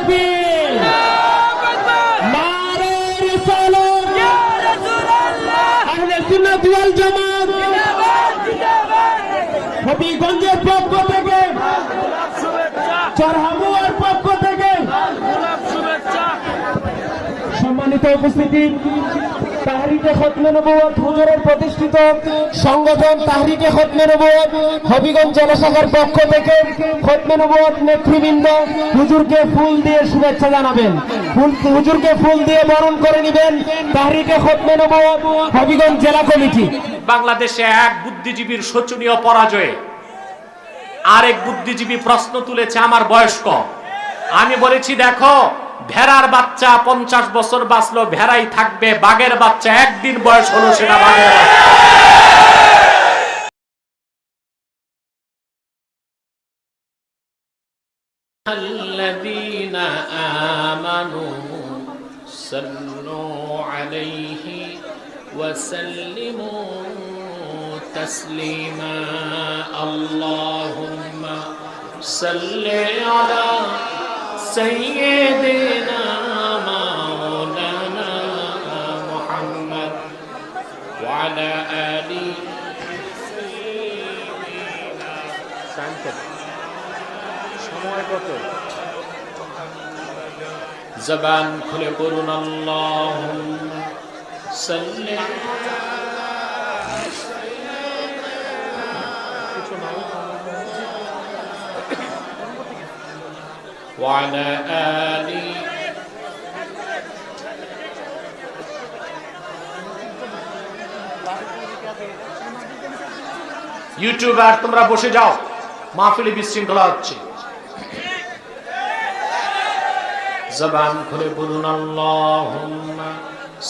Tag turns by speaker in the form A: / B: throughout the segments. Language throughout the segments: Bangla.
A: তাকবীর, নারে রিসালাত, আহলে সুন্নাত ওয়াল জামাত হবিগঞ্জের পক্ষ থেকে, চরহামুয়ার পক্ষ থেকে সম্মানিত উপস্থিতি, তাহরিকে খতমে নবুয়ত হুজুরের প্রতিষ্ঠিত সংগঠন তাহরিকে খতমে নবুয়ত হবিগঞ্জ জেলা শাখার পক্ষ থেকে খতমে নবুয়ত নেতৃবৃন্দ হুজুরকে ফুল দিয়ে শুভেচ্ছা জানাবেন। হুজুরকে ফুল দিয়ে বরণ করে নেবেন তাহরিকে খতমে নবুয়ত হবিগঞ্জ জেলা কমিটি।
B: বাংলাদেশে এক বুদ্ধিজীবীর শোচনীয় পরাজয়ে আরেক বুদ্ধিজীবী প্রশ্ন তুলেছে, আমার বয়স কম। আমি বলেছি, দেখো, ভেড়ার বাচ্চা 50 বছর বাঁচলো, ভেড়াই থাকবে। বাঘের বাচ্চা একদিন বয়স হলো, সেটা বাঘের আল্লাযীনা আমানু সাল্লু আলাইহি ওয়া সাল্লিমু তাসলিমা। আল্লাহুম্মা সাল্লি আলা সাইয়্যিদিনা মাওলানা মুহাম্মদ ওয়া আলা আলি সময় কত? জবান খুলে পড়ুন, আল্লাহুম্মা সাল্লি ওয়া আলা আলি। ইউটিউবার তোমরা বসে যাও, মাহফিলে বিশৃঙ্খলা হচ্ছে। জবান খুলে বলুন, আল্লাহুম্মা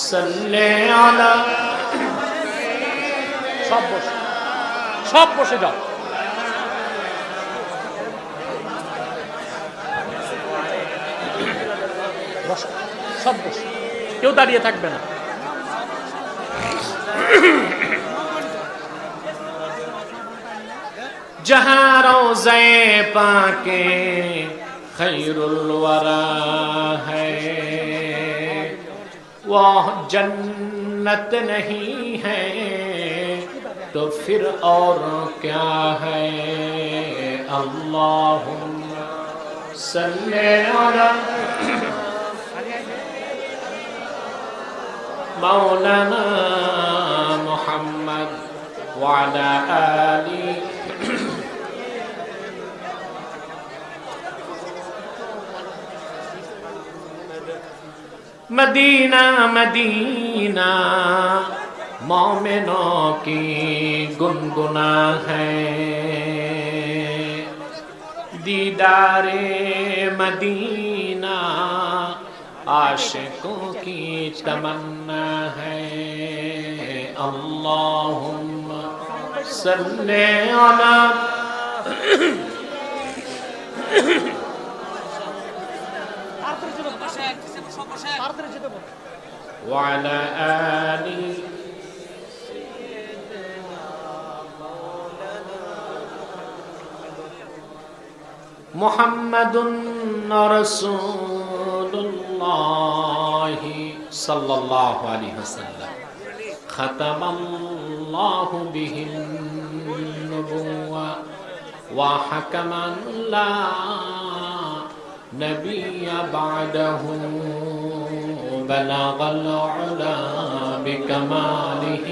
B: সাল্লি আলা। সব বসে যাও। সব বসে, কেউ দাঁড়িয়ে থাকবে না। जहाँ रोज़े पाके खैरुल वरा है, वो जन्नत नहीं है तो फिर और क्या है। अल्लाहुम्मा सल्ली अला मौलाना मुहम्मद व अला आली। मदीना मदीना मोमिनों की गुनगुना है, दीदारे मदीना आशिकों की तमन्ना है। अल्लाहुम्मा सल्ली अला وعلى آل محمد رسول الله صلى الله عليه وسلم ختم الله به النبوة وحكم لا نبي بعده بلغ العلا بكماله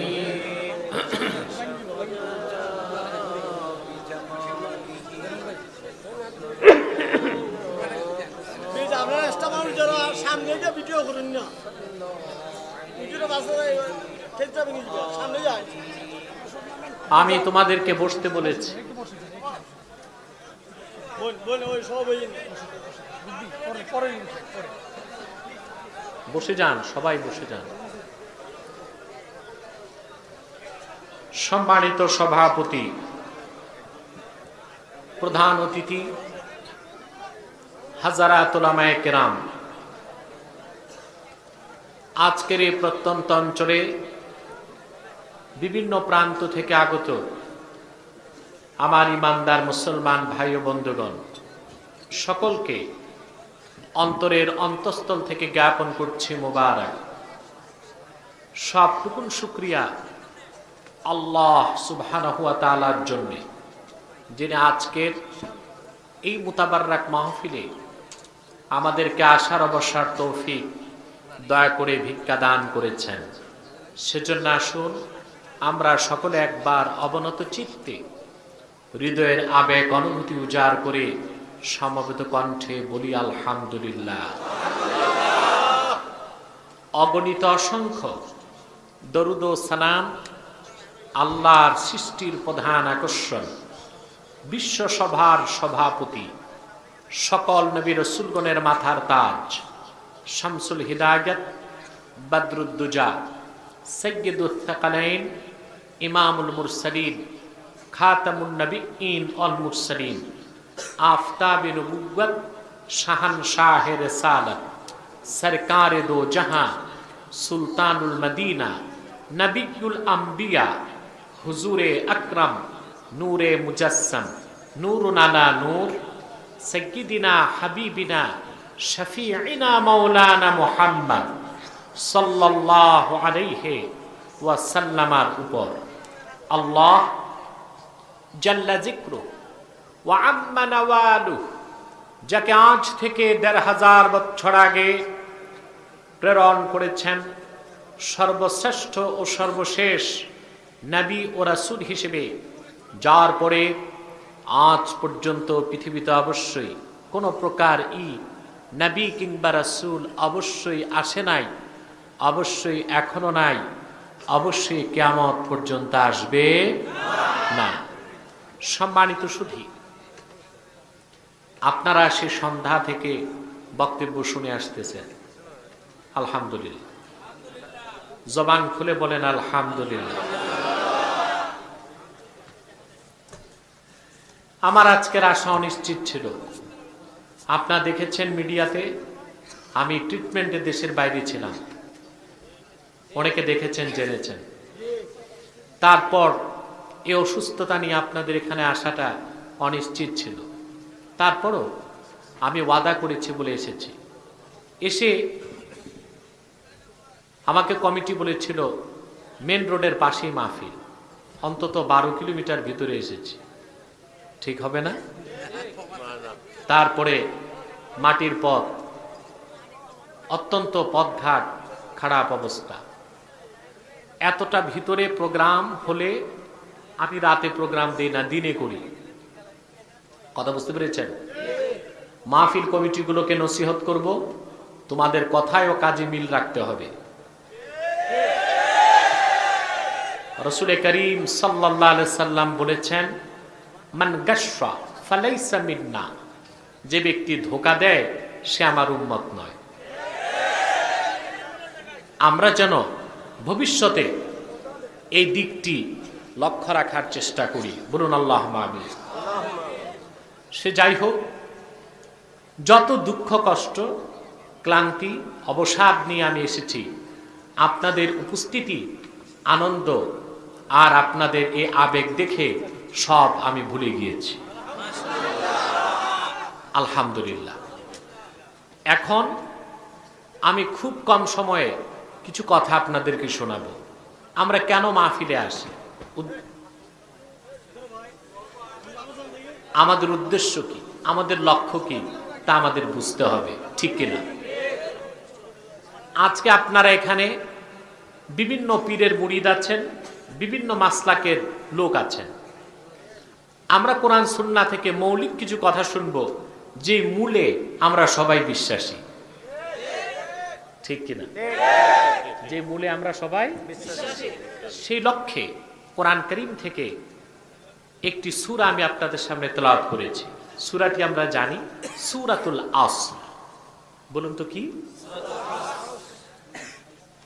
B: আমি তোমাদেরকে বসতে বলেছি। বসে যান, সবাই বসে যান। সম্মানিত সভাপতি, প্রধান অতিথি, হাজারাত উলামায়ে কেরাম, আজকের এই প্রত্যন্ত অঞ্চলে বিভিন্ন প্রান্ত থেকে আগত আমার ইমানদার মুসলমান ভাই ও বন্ধুগণ, সকলকে অন্তরের অন্তঃস্থল থেকে জ্ঞাপন করছি মোবারক। সবটুকুন শুকরিয়া আল্লাহ সুবহানাহু ওয়া তাআলার জন্য, যিনি আজকের এই মুতাবাররাক মাহফিলে আমাদেরকে আসার অবসর তৌফিক দয়া করে ভিক্ষা দান করেছেন। সেজন্য আসুন আমরা সকলে একবার অবনত চিত্তে হৃদয়ের আবেগ অনুভূতি উজাড় করে সমবেত কণ্ঠে বলি আলহামদুলিল্লাহ। অগণিত অসংখ্য দরুদ ও সালাম আল্লাহর সৃষ্টির প্রধান আকর্ষণ, বিশ্বসভার সভাপতি, সকল নবী রাসূলগণের মাথার তাজ, শামসুল হিদায়াত, বদরুদ্দুজা, সাইয়্যিদুস সাকালাইন, ইমামুল মুরসালিন, খাতামুন নবিয়্যিন ওয়াল মুরসালিন, আফতাবে নবুওয়াত, শাহানশাহে রিসালাত, সরকারে দো জাহাঁ, সুলতানুল মদিনা, নবিয়ুল আম্বিয়া, হুজুরে আকরাম, নূরে মুজাসসাম, নূরুন আলা নূর, সাইয়্যিদিনা হাবিবিনা শফিঈনা মাওলানা মুহাম্মদ সাল্লাল্লাহু আলাইহি ওয়াসাল্লামার উপর আল্লাহ জাল্লা যিকরু ওয়া আম্মা নাওয়ালু, যাকে আজ থেকে ১৫০০ বছর আগে প্রেরণ করেছেন সর্বশ্রেষ্ঠ ও সর্বশেষ নবী ও রাসূল হিসেবে, যার পরে আজ পর্যন্ত পৃথিবীতে অবশ্যই কোনো প্রকার নবী কিংবা রাসূল অবশ্যই আসে নাই, অবশ্যই এখনো নাই, অবশ্যই কিয়ামত পর্যন্ত আসবে না। সম্মানিত সুধী, আপনারা সে সন্ধ্যা থেকে বক্তব্য শুনে আসতেছেন, আলহামদুলিল্লাহ। জবান খুলে বলেন আলহামদুলিল্লাহ। আমার আজকের আশা অনিশ্চিত ছিল। আপনারা দেখেছেন মিডিয়াতে আমি ট্রিটমেন্টে দেশের বাইরে ছিলাম, অনেকে দেখেছেন, জেনেছেন। তারপর এই অসুস্থতা নিয়ে আপনাদের এখানে আসাটা অনিশ্চিত ছিল। তারপরও আমি ওয়াদা করেছি বলে এসেছি। এসে আমাকে কমিটি বলেছিল মেন রোডের পাশেই মাহফিল, অন্তত ১২ কিলোমিটার ভিতরে এসেছি, ঠিক হবে না? তারপরে মাটির পথ, অত্যন্ত পথঘাট খারাপ অবস্থা। এতটা ভিতরে প্রোগ্রাম হলে আমি রাতে প্রোগ্রাম দিই না, দিনে করি। কথা বুঝতে পেরেছেন? মাহফিল কমিটিগুলোকে নসিহত করব, তোমাদের কথায় ও কাজে মিল রাখতে হবে। রাসূল করিম সাল্লাল্লাহু আলাইহি সাল্লাম বলেছেন, মান গাশশা ফালাইসা মিন্না, যে ব্যক্তি ধোঁকা দেয় সে আমার উম্মত নয়। আমরা যেন ভবিষ্যতে এই দিকটি লক্ষ্য রাখার চেষ্টা করি, বলুন আল্লাহুম্মা আমিন। সে যাই হোক, যত দুঃখ কষ্ট ক্লান্তি অবসাদ নিয়ে আমি এসেছি, আপনাদের উপস্থিতি আনন্দ আর আপনাদের এই আবেগ দেখে সব আমি ভুলে গিয়েছি, আলহামদুলিল্লাহ। এখন আমি খুব কম সময়ে কিছু কথা আপনাদেরকে শোনাবো। আমরা কেন মাহফিলে আসি, আমাদের উদ্দেশ্য কি, আমাদের লক্ষ্য কি, তা আমাদের বুঝতে হবে, ঠিক কিনা? আজকে আপনারা এখানে বিভিন্ন পীরের মুরিদ আছেন, বিভিন্ন মাসলাকের লোক আছেন। আমরা কোরআন সুন্নাহ থেকে মৌলিক কিছু কথা শুনবো, যে মূলে আমরা সবাই বিশ্বাসী, ঠিক কিনা? যে মূলে আমরা সবাই বিশ্বাসী, সেই লক্ষ্যে কোরআন কারীম থেকে একটি সূরা আমি আপনাদের সামনে তেলাওয়াত করেছি। সূরাটি আমরা জানি সূরাতুল আসর। বলুন তো কি?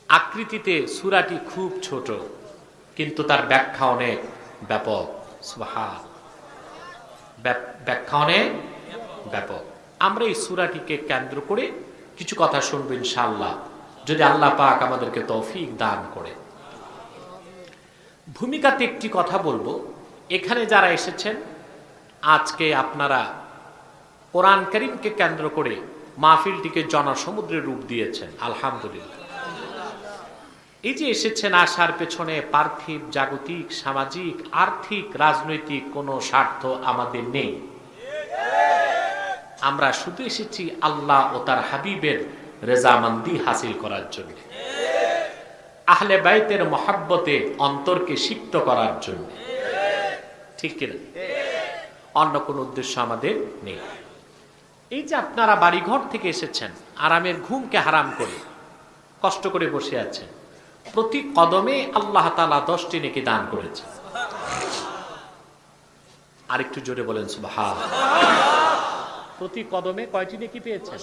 B: আকৃতিতে সূরাটি খুব ছোট, কিন্তু তার ব্যাখ্যা অনেক ব্যাপক। সুবহান, ব্যাখ্যা অনেক ব্যাপক। আমরা এই সূরাটিকে কেন্দ্র করে কিছু কথা শুনবো ইনশাআল্লাহ, যদি আল্লাহ পাক আমাদেরকে তৌফিক দান করে। ভূমিকাতে একটি কথা বলবো, এখানে যারা এসেছেন আজকে আপনারা কোরআন কারীমকে কেন্দ্র করে মাহফিলটিকে জনসমুদ্রের রূপ দিয়েছেন। আলহামদুলিল্লাহ। এই যে এসেছেন, আসার পেছনে পার্থিব, জাগতিক, সামাজিক, আর্থিক, রাজনৈতিক কোনো স্বার্থ আমাদের নেই। আমরা শুধু এসেছি আল্লাহ ও তার হাবিবের রেজামন্দি হাসিল করার জন্য, আহলে বাইতের মহাব্বতে অন্তরকে সিক্ত করার জন্য। ঠিক কিনা? অন্য কোনো উদ্দেশ্য আমাদের নেই। এই যে আপনারা বাড়িঘর থেকে এসেছেন, আরামের ঘুমকে হারাম করে কষ্ট করে বসে আছেন, প্রতি কদমে আল্লাহ তাআলা 10টি নেকি দান করেছে। আরেকটু জোরে বলেন সুবহানাল্লাহ। প্রতি কদমে কয়টি নেকি পেয়েছেন?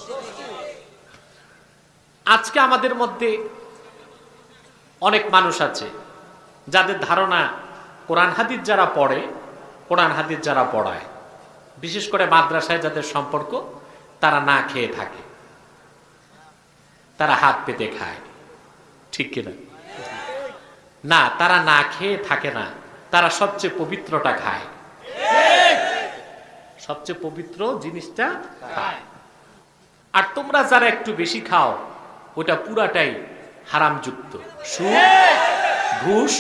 B: আজকে আমাদের মধ্যে অনেক মানুষ আছে যাদের ধারণা কোরআন হাদিস যারা পড়ে, কোরআন হাদিস যারা পড়ায়, বিশেষ করে মাদ্রাসায় যাদের সম্পর্ক, তারা না খেয়ে থাকে, তারা হাত পেতে খায়। ঠিক কিনা? না, তারা না খেয়ে থাকে না, তারা সবচেয়ে পবিত্রটা খায়, সবচেয়ে পবিত্র জিনিসটা খায়। আর তোমরা যারা একটু বেশি খাও, ওটা পুরাটাই হারামযুক্ত। সুদ, ঘুষ,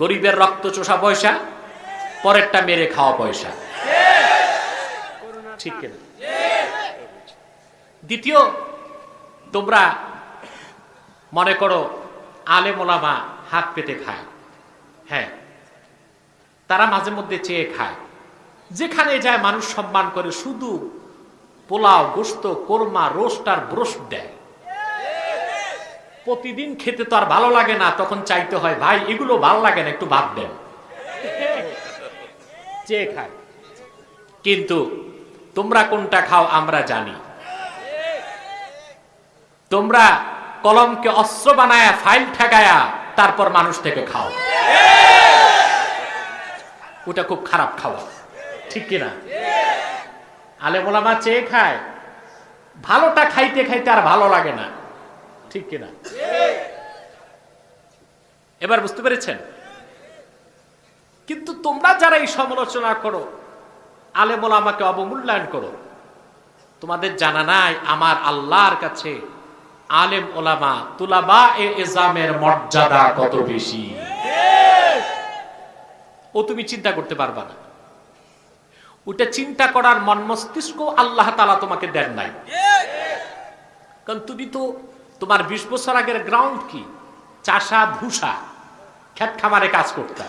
B: গরিবের রক্ত চোষা পয়সা, পরেরটা মেরে খাওয়া পয়সা। ঠিক কিনা? দ্বিতীয়, তোমরা মনে করো আলেম ওলামা হাত পেতে খায়। হ্যাঁ, তারা মাঝে মধ্যে চেয়ে খায়, যেখানে যায় মানুষ সম্মান করে, শুধু পোলাও, গোশত, কোরমা, রোস্ট আর ব্রোস্ট দেয়। প্রতিদিন খেতে তো আর ভালো লাগে না, তখন চাইতে হয় ভাই এগুলো ভালো লাগে না, একটু বাদ দেন। চেয়ে খায়। কিন্তু তোমরা কোনটা খাও আমরা জানি। তোমরা কলমকে অস্ত্র বানায়া, ফাইল ঠেকায়া, তারপর মানুষ থেকে খাও। ওটা খুব খারাপ খাওয়া। ঠিক কিনা? আলেম ওলামা চেয়ে খায়, ভালোটা খাইতে খাইতে আর ভালো লাগে না। ঠিক কিনা? এবার বুঝতে পেরেছেন? কিন্তু তোমরা যারা এই সমালোচনা করো, আলেম ওলামাকে অবমূল্যায়ন করো, তোমাদের জানা নাই আমার আল্লাহর কাছে আলেম ওলামা, তুলাবা এ এজামের মর্যাদা কত বেশি। ও তুমি চিন্তা করতে পারবা না। ওটা চিন্তা করার মন মস্তিষ্ক আল্লাহ তাআলা তোমাকে দেন নাই। কারণ তুমি তো তোমার 20 বছর আগের গ্রাউন্ড কি? চাষা ভুষা, ক্ষেত খামারে কাজ করতে,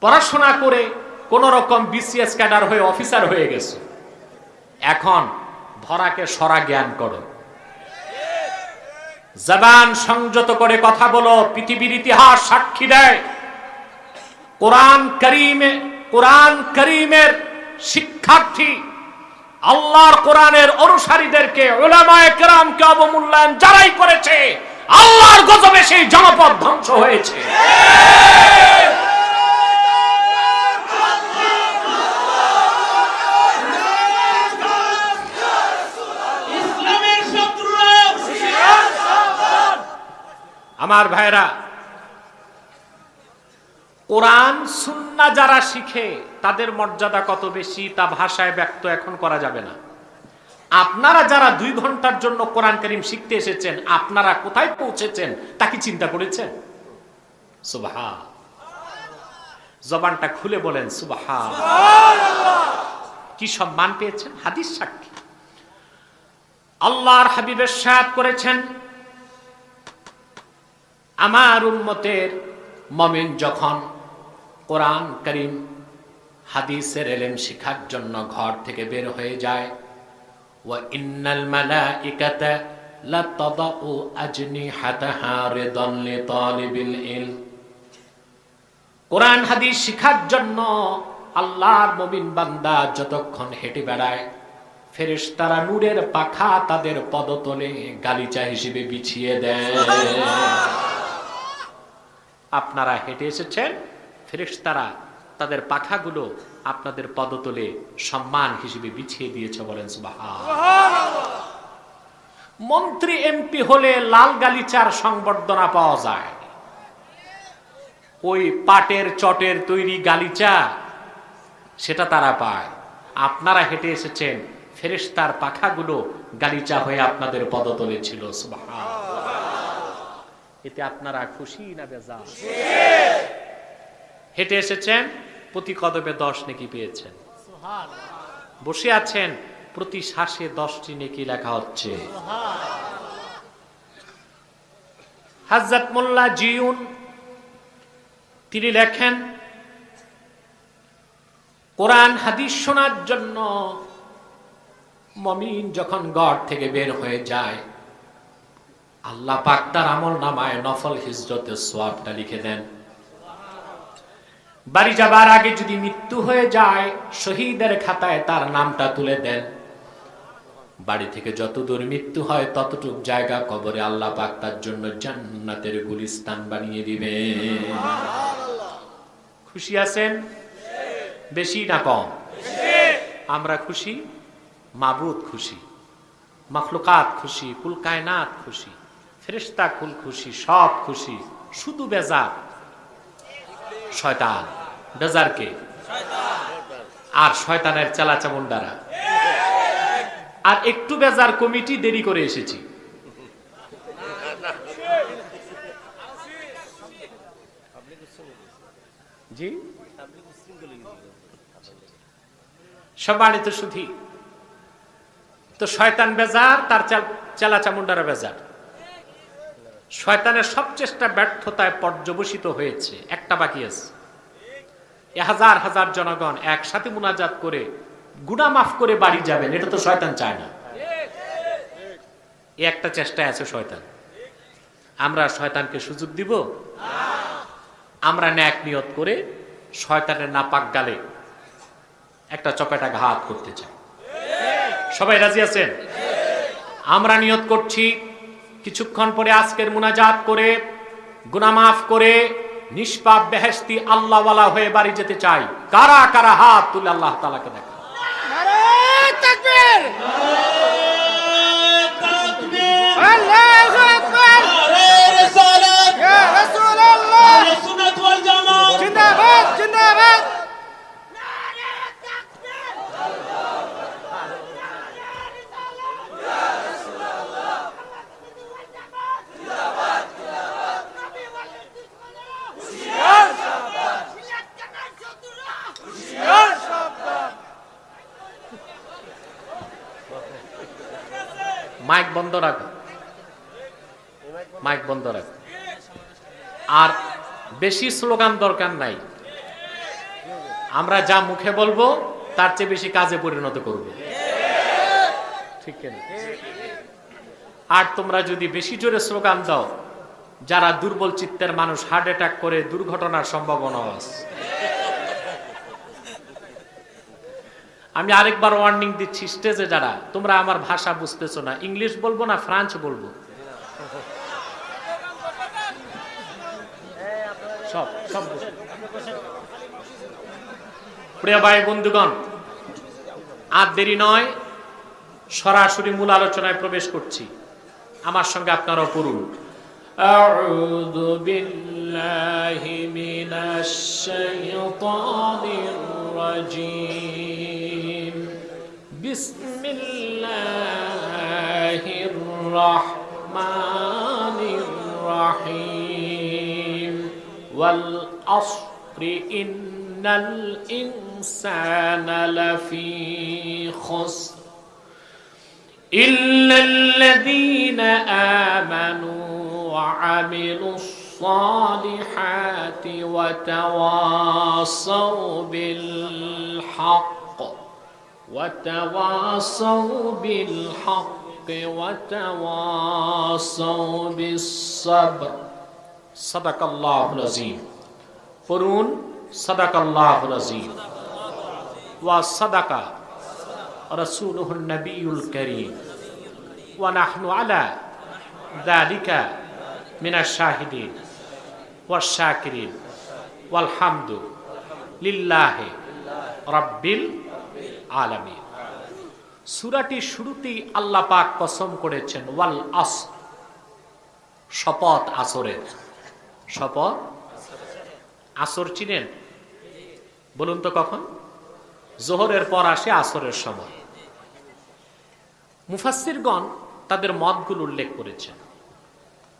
B: পড়াশোনা করে কোন রকম বিসিএস ক্যাডার হয়ে অফিসার হয়ে গেছে। এখন ধরাকে সরা জ্ঞান করো, জবান সংযত করে কথা বলো। পৃথিবীর ইতিহাস সাক্ষী দেয়, কোরআন কারীমের শিক্ষার্থী, আল্লাহর কোরআনের অনুসারীদেরকে, উলামায়ে কেরামকে অবমূল্যায়ন যারাই করেছে, আল্লাহর গজবে সেই জনপদ ধ্বংস হয়েছে। আমার ভাইরা, কোরআন সুন্নাহ যারা শিখে তাদের মর্যাদা কত বেশি তা ভাষায় ব্যক্ত এখন করা যাবে না। আপনারা যারা 2 ঘন্টার জন্য কোরআন কারীম শিখতে এসেছেন, আপনারা কোথায় পৌঁছেছেন তা কি চিন্তা করেছেন? সুবহান। জবানটা খুলে বলেন সুবহান। কি সম্মান পেয়েছেন? হাদিস সাক্ষী। আল্লাহর হাবিব ইরশাদ করেছেন, আমার উম্মতের মুমিন যখন কোরআন কারীম হাদিসের ইলম শিখার জন্য ঘর থেকে বের হয়ে যায়, ওয়া ইন্নাল মালাইকাতা লাতাদাউ আজনিহাতাহা রিদান লিতালিবিল ইলম। কোরআন হাদিস শিখার জন্য আল্লাহর মুমিন বান্দা যতক্ষণ হেঁটে বেড়ায়, ফেরেশতারা নূরের পাখা তাদের পদতলে গালিচা হিসেবে বিছিয়ে দেয়। আপনারা হেঁটে এসেছেন, ফেরেশতারা তাদের পাখাগুলো আপনাদের পদতলে সম্মান হিসেবে বিছিয়ে দিয়েছে। বলেন সুবহানাল্লাহ। মন্ত্রী এমপি হলে লাল গালিচার সংবর্ধনা পাওয়া যায়, ওই পাটের চটের তৈরি গালিচা সেটা তারা পায়। আপনারা হেঁটে এসেছেন, ফেরেশতার পাখাগুলো গালিচা হয়ে আপনাদের পদতলে ছিল। সুবহানাল্লাহ। এতে আপনারা খুশি না বেজার? হেঁটে এসেছেন, প্রতি কদমে 10 নেকি পেয়েছেন। বসে আছেন, প্রতি শ্বাসে 10টি নেকি লেখা হচ্ছে। হযরত মোল্লা জিউন তিনি লেখেন, কোরআন হাদিস শোনার জন্য মুমিন যখন ঘর থেকে বের হয়ে যায়, আল্লাহ পাক তার আমলনামায় নফল হিজরতের সওয়াবটা লিখে দেন। বাড়ি যাবার আগে যদি মৃত্যু হয়ে যায়, শহীদের খাতায় তার নামটা তুলে দেন। বাড়ি থেকে যত দূর মৃত্যু হয় ততটুক জায়গা কবরে আল্লাহ পাক তার জন্য জান্নাতের গুলিস্তান বানিয়ে দিবে। খুশি আছেন? বেশি না কম? আমরা খুশি, মাবুদ খুশি, মাখলুকাত খুশি, কুল কায়নাত খুশি, ফেরেশতা কুল খুশি, সব খুশি। শুধু বেজার শয়তান। বেজার কে? আর শয়তানের চালাচামুন্ডারা। আর একটু বেজার কমিটি দেরি করে এসেছি। জি, সম্মানিত সুধী, তো শয়তান বেজার, তার চালাচামুন্ডারা বেজার। শয়তানের সব চেষ্টা ব্যর্থতায় পর্যবসিত হয়েছে, একটা বাকি আছে। হাজার হাজার জনগণ একসাথে মুনাজাত করে গুনাহ মাফ করে বাড়ি যাবেন, এটা তো শয়তান চায় না। এই একটা চেষ্টায় আছে শয়তান। আমরা শয়তানকে সুযোগ দিব? আমরা নেক নিয়ত করে শয়তানের নাপাক গালে একটা চপেটা ঘাত করতে চাই। সবাই রাজি আছেন? আমরা নিয়ত করছি কিছুক্ষণ পরে আজকের মুনাজাত করে গুনাহ মাফ করে নিষ্পাপ বেহেশতি আল্লাহওয়ালা হয়ে বাড়ি যেতে চাই। কারা কারা হাত তুলে আল্লাহ তাআলাকে দেখা।
C: নারে তাকবীর! আল্লাহু আকবার!
D: নারে রিসালাত!
C: ইয়া রাসূলুল্লাহ!
D: আহলে সুন্নাত ওয়াল জামাত!
C: জিন্দাবাদ জিন্দাবাদ!
B: মাইক বন্ধ রাখো, মাইক বন্ধ রাখো। আর বেশি স্লোগান দরকার নাই। আমরা যা মুখে বলবো তার চেয়ে বেশি কাজে পরিণত করব, ঠিক না? আর তোমরা যদি বেশি জোরে স্লোগান দাও, যারা দুর্বল চিত্তের মানুষ হার্ট অ্যাটাক করে দুর্ঘটনার সম্ভাবনা আছে। আমি আরেকবার ওয়ার্নিং দিচ্ছি, স্টেজে যারা, তোমরা আমার ভাষা বুঝতেছো না, ইংলিশ বলবো না ফ্রান্স বলবো? সব সব প্রিয় ভাই বন্ধুগণ, আর দেরি নয়, সরাসরি মূল আলোচনায় প্রবেশ করছি। আমার সঙ্গে আপনারাও পড়ুন। আউযু বিল্লাহি মিনাশ শাইতানির রাজীম। বিসমিল্লাহির রাহমানির রাহিম। ওয়াল আসরি ইন্নাল ইনসানা লাফি খুসর إلا الذين آمنوا وعملوا الصالحات وتواصوا بالحق وتواصوا بالصبر صدق الله العظيم قرون صدق الله العظيم وصدق رسوله النبي الكريم ونحن على ذلك من الشاهدين والشاكرين والحمد لله رب العالمين। সূরাটি শুরুতেই আল্লাহ পাক কসম করেছেন ওয়াল আসর, শপথ আসরের। শপথ আসর চিনেন? বলুন তো কখন? জোহরের পর আসে আসরের সময়। মুফাসসিরগণ তাদের মতগুলো উল্লেখ করেছেন।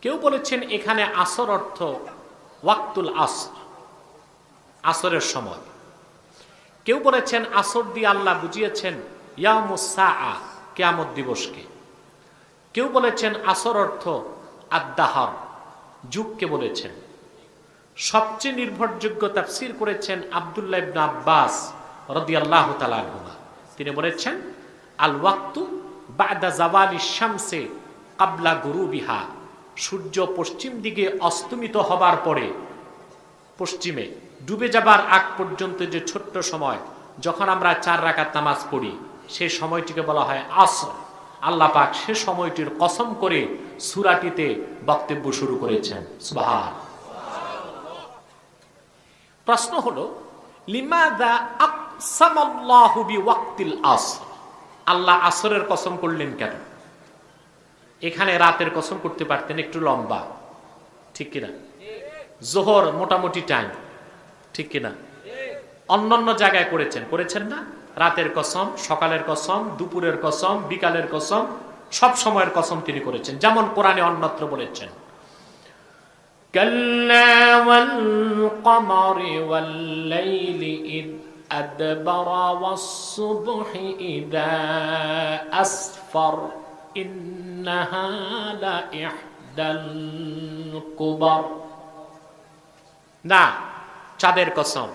B: কেউ বলেছেন এখানে আসর অর্থ ওয়াক্তুল আসর, আসরের সময়। কেউ বলেছেন আসর দিয়ে আল্লাহ বুঝিয়েছেন ইয়াউমুস সাআ, কিয়ামত দিবসকে। কেউ বলেছেন আসর অর্থ আদ-দাহর, যুগকে বলেছেন। সবচেয়ে নির্ভরযোগ্য তাফসীর করেছেন আব্দুল্লাহ ইবনে আব্বাস রাদিয়াল্লাহু তাআলা আনহুমা। তিনি বলেছেন আল ওয়াক্তু বা'দা জাওয়ালিশ শামসে ক্বাবলা গুরুবিহা, সূর্য পশ্চিম দিকে অস্তমিত হবার পরে পশ্চিমে ডুবে যাবার আগ পর্যন্ত যে ছোট্ট সময় যখন আমরা 4 রাকাত নামাজ পড়ি, সেই সময়টিকে বলা হয় আসর। আল্লাহ পাক সে সময়টির কসম করে সূরাটিতে বক্তব্য শুরু করেছেন। সুবহান। প্রশ্ন হলো লিমাযা আকসামাল্লাহু বিওয়াক্তিল আসর, আল্লাহ আসরের কসম করলেন কেন? এখানে রাতের কসম করতে পারতেন, একটু লম্বা, ঠিক কিনা? জোহর মোটামুটি টাইম, ঠিক কিনা? অন্যান্য জায়গায় করেছেন না? রাতের কসম, সকালের কসম, দুপুরের কসম, বিকালের কসম, সব সময়ের কসম তিনি করেছেন, যেমন কোরআনে অন্যত্র বলেছেন কাল্লা ওয়াল কমরি ওয়াল লাইলি ইদ আদবারা ওয়াস সুবহি ইযা আসফার ইন্নাহা লা ইহদাল কুবার। না, চাঁদের কসম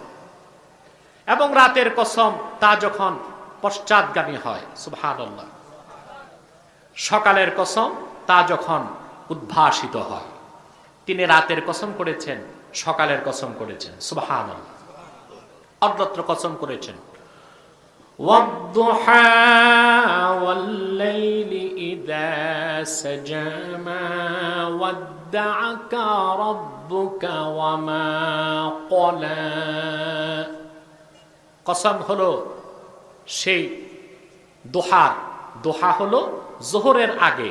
B: এবং রাতের কসম তা যখন পশ্চাৎগামী হয়, সুবহানাল্লাহ। সকালের কসম তা যখন উদ্ভাসিত হয়। তিনি রাতের কসম করেছেন, সকালের কসম করেছেন, সুবহানাল্লাহ। অন্যত্র কসম করেছেন ওয়াদ-দুহা ওয়াল-লাইলি ইযা সাজা মা ওয়াদ্দা'আকা রাব্বুকা ওয়া মা ক্বালা। কসম হলো সেই দোহার, দোহা হলো জোহরের আগে,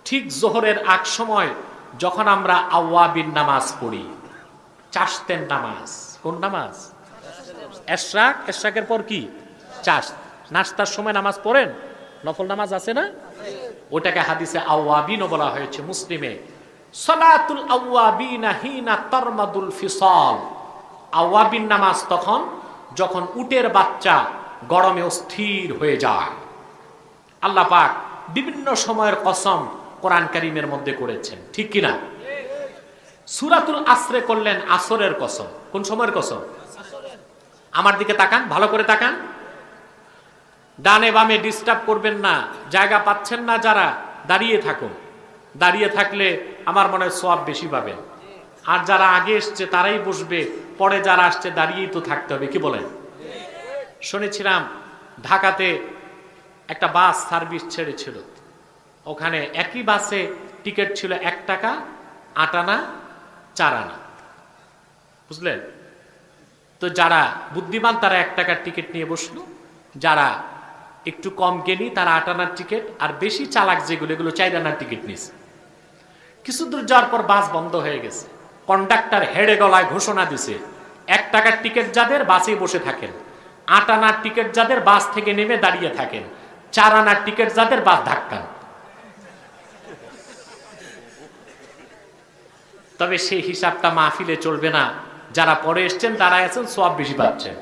B: ঠিক জোহরের আগ সময় যখন আমরা আওয়াবিন নামাজ পড়ি, চাশতের নামাজ। কোন নামাজ? এশরাক, এশরাকের পর কি? চাশ। নাস্তার সময় নামাজ পড়েন, নফল নামাজ আছে না? ওটাকে হাদিসে আওয়াবিনও বলা হয়েছে, মুসলিমে সালাতুল আওয়াবিনা হিনা তারমাদুল ফিসাল। আওয়াবিন নামাজ তখন যখন উটের বাচ্চা গরমে অস্থির হয়ে যায়। আল্লাহ পাক বিভিন্ন সময়ের কসম কোরআন কারীমের মধ্যে করেছেন, ঠিক কিনা? সূরাতুল আসরে করলেন আসরের কসম। কোন সময়ের কসম? আমার দিকে তাকান, ভালো করে তাকান, ডানে বামে ডিস্টার্ব করবেন না। জায়গা পাচ্ছেন না যারা, দাঁড়িয়ে থাকুন। দাঁড়িয়ে থাকলে আমার মনে হয় সওয়াব বেশি পাবেন। আর যারা আগে এসছে তারাই বসবে, পরে যারা আসছে দাঁড়িয়েই তো থাকতে হবে, কি বলেন? শুনেছিলাম ঢাকাতে একটা বাস সার্ভিস ছেড়েছিল, ওখানে একই বাসে টিকিট ছিল 1 টাকা, 8 আনা, 4 আনা, বুঝলেন? তো যারা বুদ্ধিমান তারা 1 টাকার টিকিট নিয়ে বসলো, যারা একটু কম জ্ঞানী তারা 8 আনার টিকিট, আর বেশি চালাক যেগুলো এগুলো 4 আনার টিকিট নিয়েছে। কিছু দূর যাওয়ার পর বাস বন্ধ হয়ে গেছে। কন্ডাক্টর হেডে গলায় ঘোষণা দিছে 1 টাকার টিকিট যাদের বাসে বসে থাকেন, 8 আনার টিকিট যাদের বাস থেকে নেমে দাঁড়িয়ে থাকেন, 4 আনার টিকিট যাদের বাস ধাক্কান। তবে সেই হিসাবটা মাহফিলে চলবে না। যারা পরে এসছেন তারা আছেন, সওয়াব বেশি পাচ্ছেন,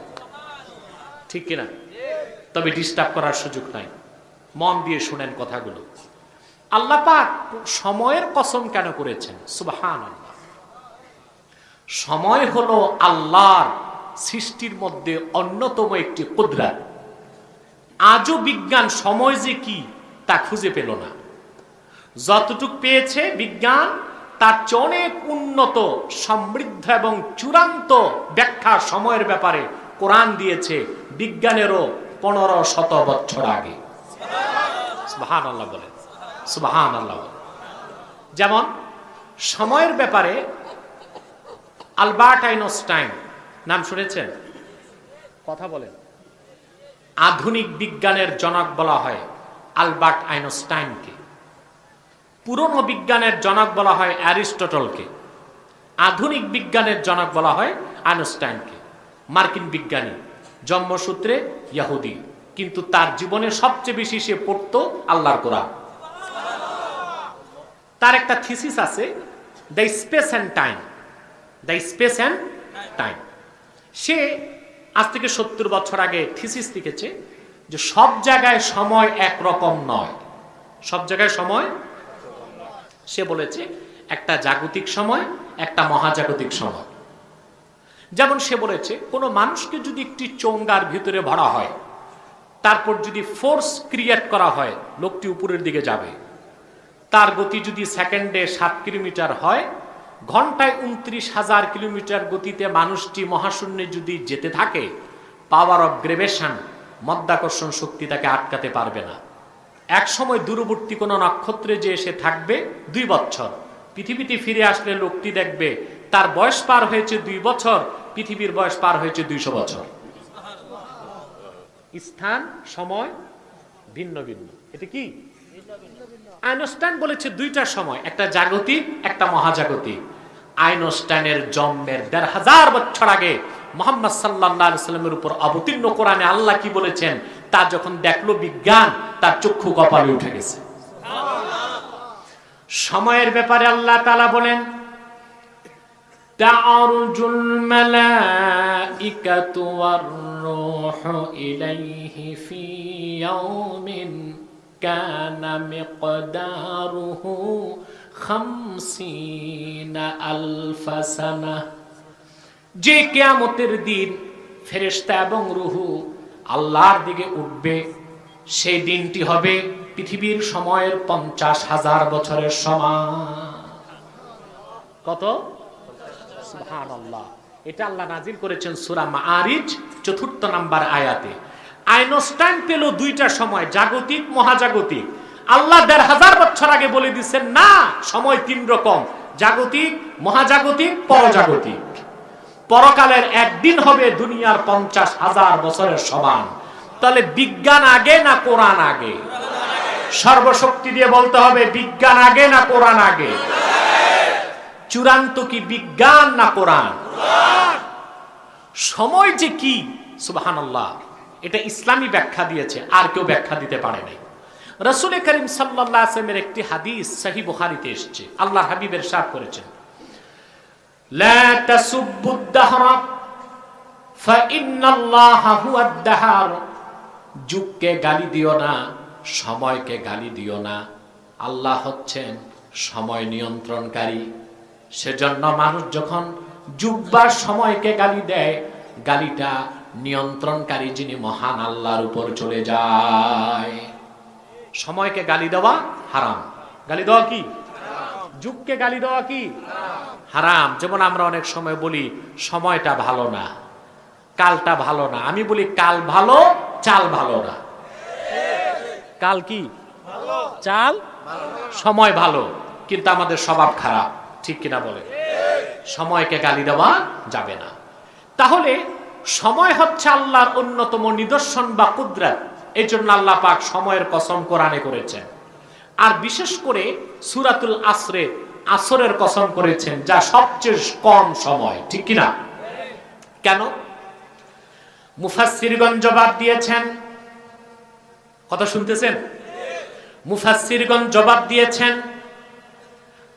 B: ঠিক কিনা? তবে ডিস্টার্ব করার সুযোগ নাই, মন দিয়ে শুনেন কথাগুলো। আল্লাহ পাক সময়ের কসম কেন করেছেন? সুবহানাল্লাহ। সময় হলো আল্লাহর সৃষ্টির মধ্যে অন্যতম একটি কুদরত। আজও বিজ্ঞান সময় যে কি তা খুঁজে পেল না। যতটুক পেয়েছে বিজ্ঞান তার চেয়ে অনেক উন্নত, সমৃদ্ধ এবং চূড়ান্ত ব্যাখ্যা সময়ের ব্যাপারে কোরআন দিয়েছে বিজ্ঞানেরও 1500 বছর আগে। সুবহানাল্লাহ বলেন, সুবহানাল্লাহ। যেমন সময়ের ব্যাপারে আলবার্ট আইনস্টাইন নাম শুনেছেন? কথা বলেন। আধুনিক বিজ্ঞানের জনক বলা হয় আলবার্ট আইনস্টাইনকে। পুরনো বিজ্ঞানের জনক বলা হয় অ্যারিস্টটলকে। আধুনিক বিজ্ঞানের জনক বলা হয় আইনস্টাইনকে। মার্কিন বিজ্ঞানী, জন্মসূত্রে ইহুদি, কিন্তু তার জীবনে সবচেয়ে বেশি সে পড়তো আল্লাহর কোরআন। তার একটা থিসিস আছে, the space and time, the space and time. সে আজ থেকে 70 বছর আগে থিসিস লিখেছে যে সব জায়গায় সময় একরকম নয়, সব জায়গায় সময়। সে বলেছে একটা জাগতিক সময়, একটা মহাজাগতিক সময়। যেমন সে বলেছে কোনো মানুষকে যদি একটি চোঙ্গার ভিতরে ভরা হয়, তারপর যদি ফোর্স ক্রিয়েট করা হয়, লোকটি উপরের দিকে যাবে। তার গতি যদি সেকেন্ডে 7 কিলোমিটার হয়, ঘন্টায় 29,000 কিলোমিটার গতিতে মানুষটি মহাশূন্যে যদি যেতে থাকে, পাওয়ার অফ গ্রেভিটেশন, মধ্যাকর্ষণ শক্তি তাকে আটকাতে পারবে না। এক সময় দূরবর্তী কোনো নক্ষত্রে যে এসে থাকবে 2 বছর, পৃথিবীতে ফিরে আসলে লোকটি দেখবে তার বয়স পার হয়েছে 2 বছর, পৃথিবীর বয়স পার হয়েছে 200 বছর। স্থান সময় ভিন্ন ভিন্ন। এটা কি আইনস্টাইন বলেছে দুইটা সময়, একটা জাগতিক, একটা মহাজাগতিক। আইনস্টাইনের জন্মের 1,500 বছর আগে মুহাম্মদ সাল্লাল্লাহু আলাইহি সাল্লামের উপর অবতীর্ণ কোরআনে আল্লাহ কি বলেছেন তা যখন দেখলো বিজ্ঞান, তার চক্ষু কপালে উঠে গেছে। সময়ের ব্যাপারে আল্লাহ তাআলা বলেন তা'আরুজুল মালাইকাতু ওয়ার রূহু ইলাইহি ফি ইয়াউমিন কানা মিকদারুহু 50,000 সানা। যে কিয়ামতের দিন ফেরেশতা এবং রূহু আল্লাহর দিকে উঠবে, সেই দিনটি হবে পৃথিবীর সময়ের 50,000 বছরের সমান। কত? সুবহানাল্লাহ। এটা আল্লাহ নাজিল করেছেন সূরা মাআরিজ 4 নম্বর আয়াতে। আইনস্টাইন পেল দুইটা সময়, জাগতিক মহাজাগতিক। আল্লাহ 1,500 বছর আগে বলে দিচ্ছেন না, সময় 3 রকম, জাগতিক, মহাজাগতিক, পরজাগতিক। পরকালের একদিন হবে দুনিয়ার 50,000 বছরের সমান। তাহলে বিজ্ঞান আগে না কোরআন আগে? সর্বশক্তি দিয়ে বলতে হবে বিজ্ঞান আগে না কোরআন আগে? চূড়ান্ত কি বিজ্ঞান না কোরআন? সময় যে কি, সুবহানাল্লাহ, এটা ইসলামী ব্যাখ্যা দিয়েছে, আর কেউ ব্যাখ্যা দিতে পারে নাই। রাসূল করিম সাল্লাল্লাহু আলাইহি ওয়াসাল্লামের একটি হাদিস সহিহ বুখারীতে এসেছে। আল্লাহর হাবিব ইরশাদ করেছেন লা তাসুব্বুদ দাহরা ফাইন্নাল্লাহা হুয়াদ দাহার। যুগকে গালি দিও না, সময়কে গালি দিও না, আল্লাহ হচ্ছেন সময় নিয়ন্ত্রণকারী। সেজন্য মানুষ যখন যুগ বা সময়কে গালি দেয়, গালিটা নিয়ন্ত্রণকারী যিনি মহান আল্লাহর উপর চলে যায়। সময়কে গালি দেওয়া হারাম। গালি দেওয়া কি? যুগকে গালি দেওয়া কি? হারাম। যেমন আমরা অনেক সময় বলি সময়টা ভালো না, কালটা ভালো না। আমি বলি কাল ভালো, চাল ভালো না। কাল কি? চাল। সময় ভালো, কিন্তু আমাদের স্বভাব খারাপ, ঠিক কিনা বলে? সময়কে গালি দেওয়া যাবে না। তাহলে সময় হচ্ছে আল্লাহর অন্যতম নিদর্শন বা কুদরত। এই জন্য আল্লাহ পাক সময়ের কসম কোরআনে করেছেন। আর বিশেষ করে সূরাতুল আসরে আসরের কসম করেছেন, যা সবচেয়ে কম সময়, ঠিক কিনা? কেন? মুফাসসিরগণ জবাব দিয়েছেন। কথা শুনতেছেন? মুফাসসিরগণ জবাব দিয়েছেন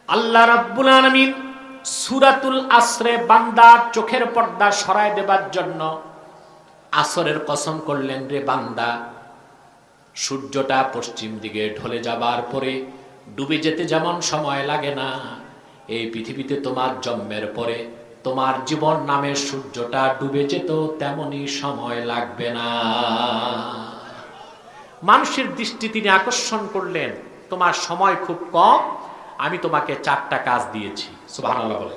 B: আল্লাহ রাব্বুল আলামিন সূরাতুল আসরে বান্দার চোখের পর্দা সরায় দেবার জন্য আসরের কসম করলেন, রে বান্দা, সূর্যটা পশ্চিম দিকে ঢলে যাবার পরে ডুবে যেতে যেমন সময় লাগে না, এই পৃথিবীতে তোমার জন্মের পরে তোমার জীবন নামের সূর্যটা ডুবে যেত তেমনি সময় লাগবে না। মানুষের দৃষ্টি তিনি আকর্ষণ করলেন, তোমার সময় খুব কম, আমি তোমাকে 4টা কাজ দিয়েছি। সুবহানাল্লাহ বলে।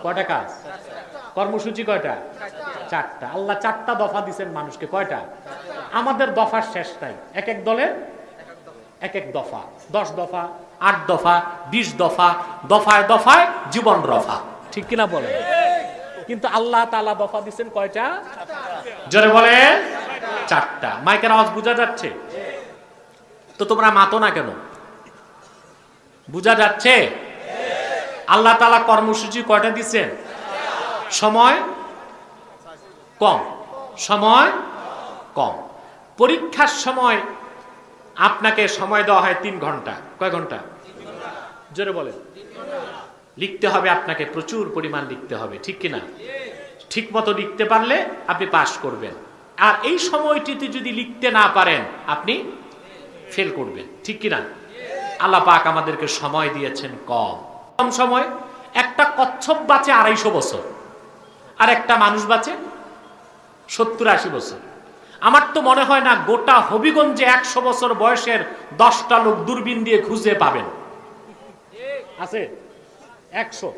B: কয়টা কাজ? কর্মসূচি কয়টা? 4টা। আল্লাহ 4টা দফা দিবেন মানুষকে। কয়টা? আমাদের দফার শেষ নাই। এক এক দলের এক এক দফা, 10 দফা, 8 দফা, 20 দফা, দফায় দফায় জীবন রফা, ঠিক কিনা বলে? কিন্তু আল্লাহ তাআলা দফা দিবেন কয়টা? জোরে বলেন, 4টা। মাইকের আওয়াজ বোঝা যাচ্ছে তো? তোমরা মাতো না কেন? বোঝা যাচ্ছে? আল্লাহ তাআলা কর্মসূচি কয়টা দিচ্ছেন? সময় কম, সময় কম। পরীক্ষার সময় আপনাকে সময় দেওয়া হয় 3 ঘন্টা। কয় ঘন্টা? জোরে বলেন। লিখতে হবে আপনাকে, প্রচুর পরিমাণ লিখতে হবে, ঠিক কিনা? ঠিক মতো লিখতে পারলে আপনি পাস করবেন, আর এই সময়টিতে যদি লিখতে না পারেন আপনি ফেল করবেন, ঠিক কিনা? আল্লাহ পাক আমাদেরকে সময় দিয়েছেন কম সময়। একটা কচ্ছপ বাঁচে 250 বছর, আর একটা মানুষ বাঁচে 70-80 বছর। আমার তো মনে হয় না গোটা হবিগঞ্জে 100 বছর বয়সের 10টা লোক দূরবীন দিয়ে খুঁজে পাবেন। আছে 100?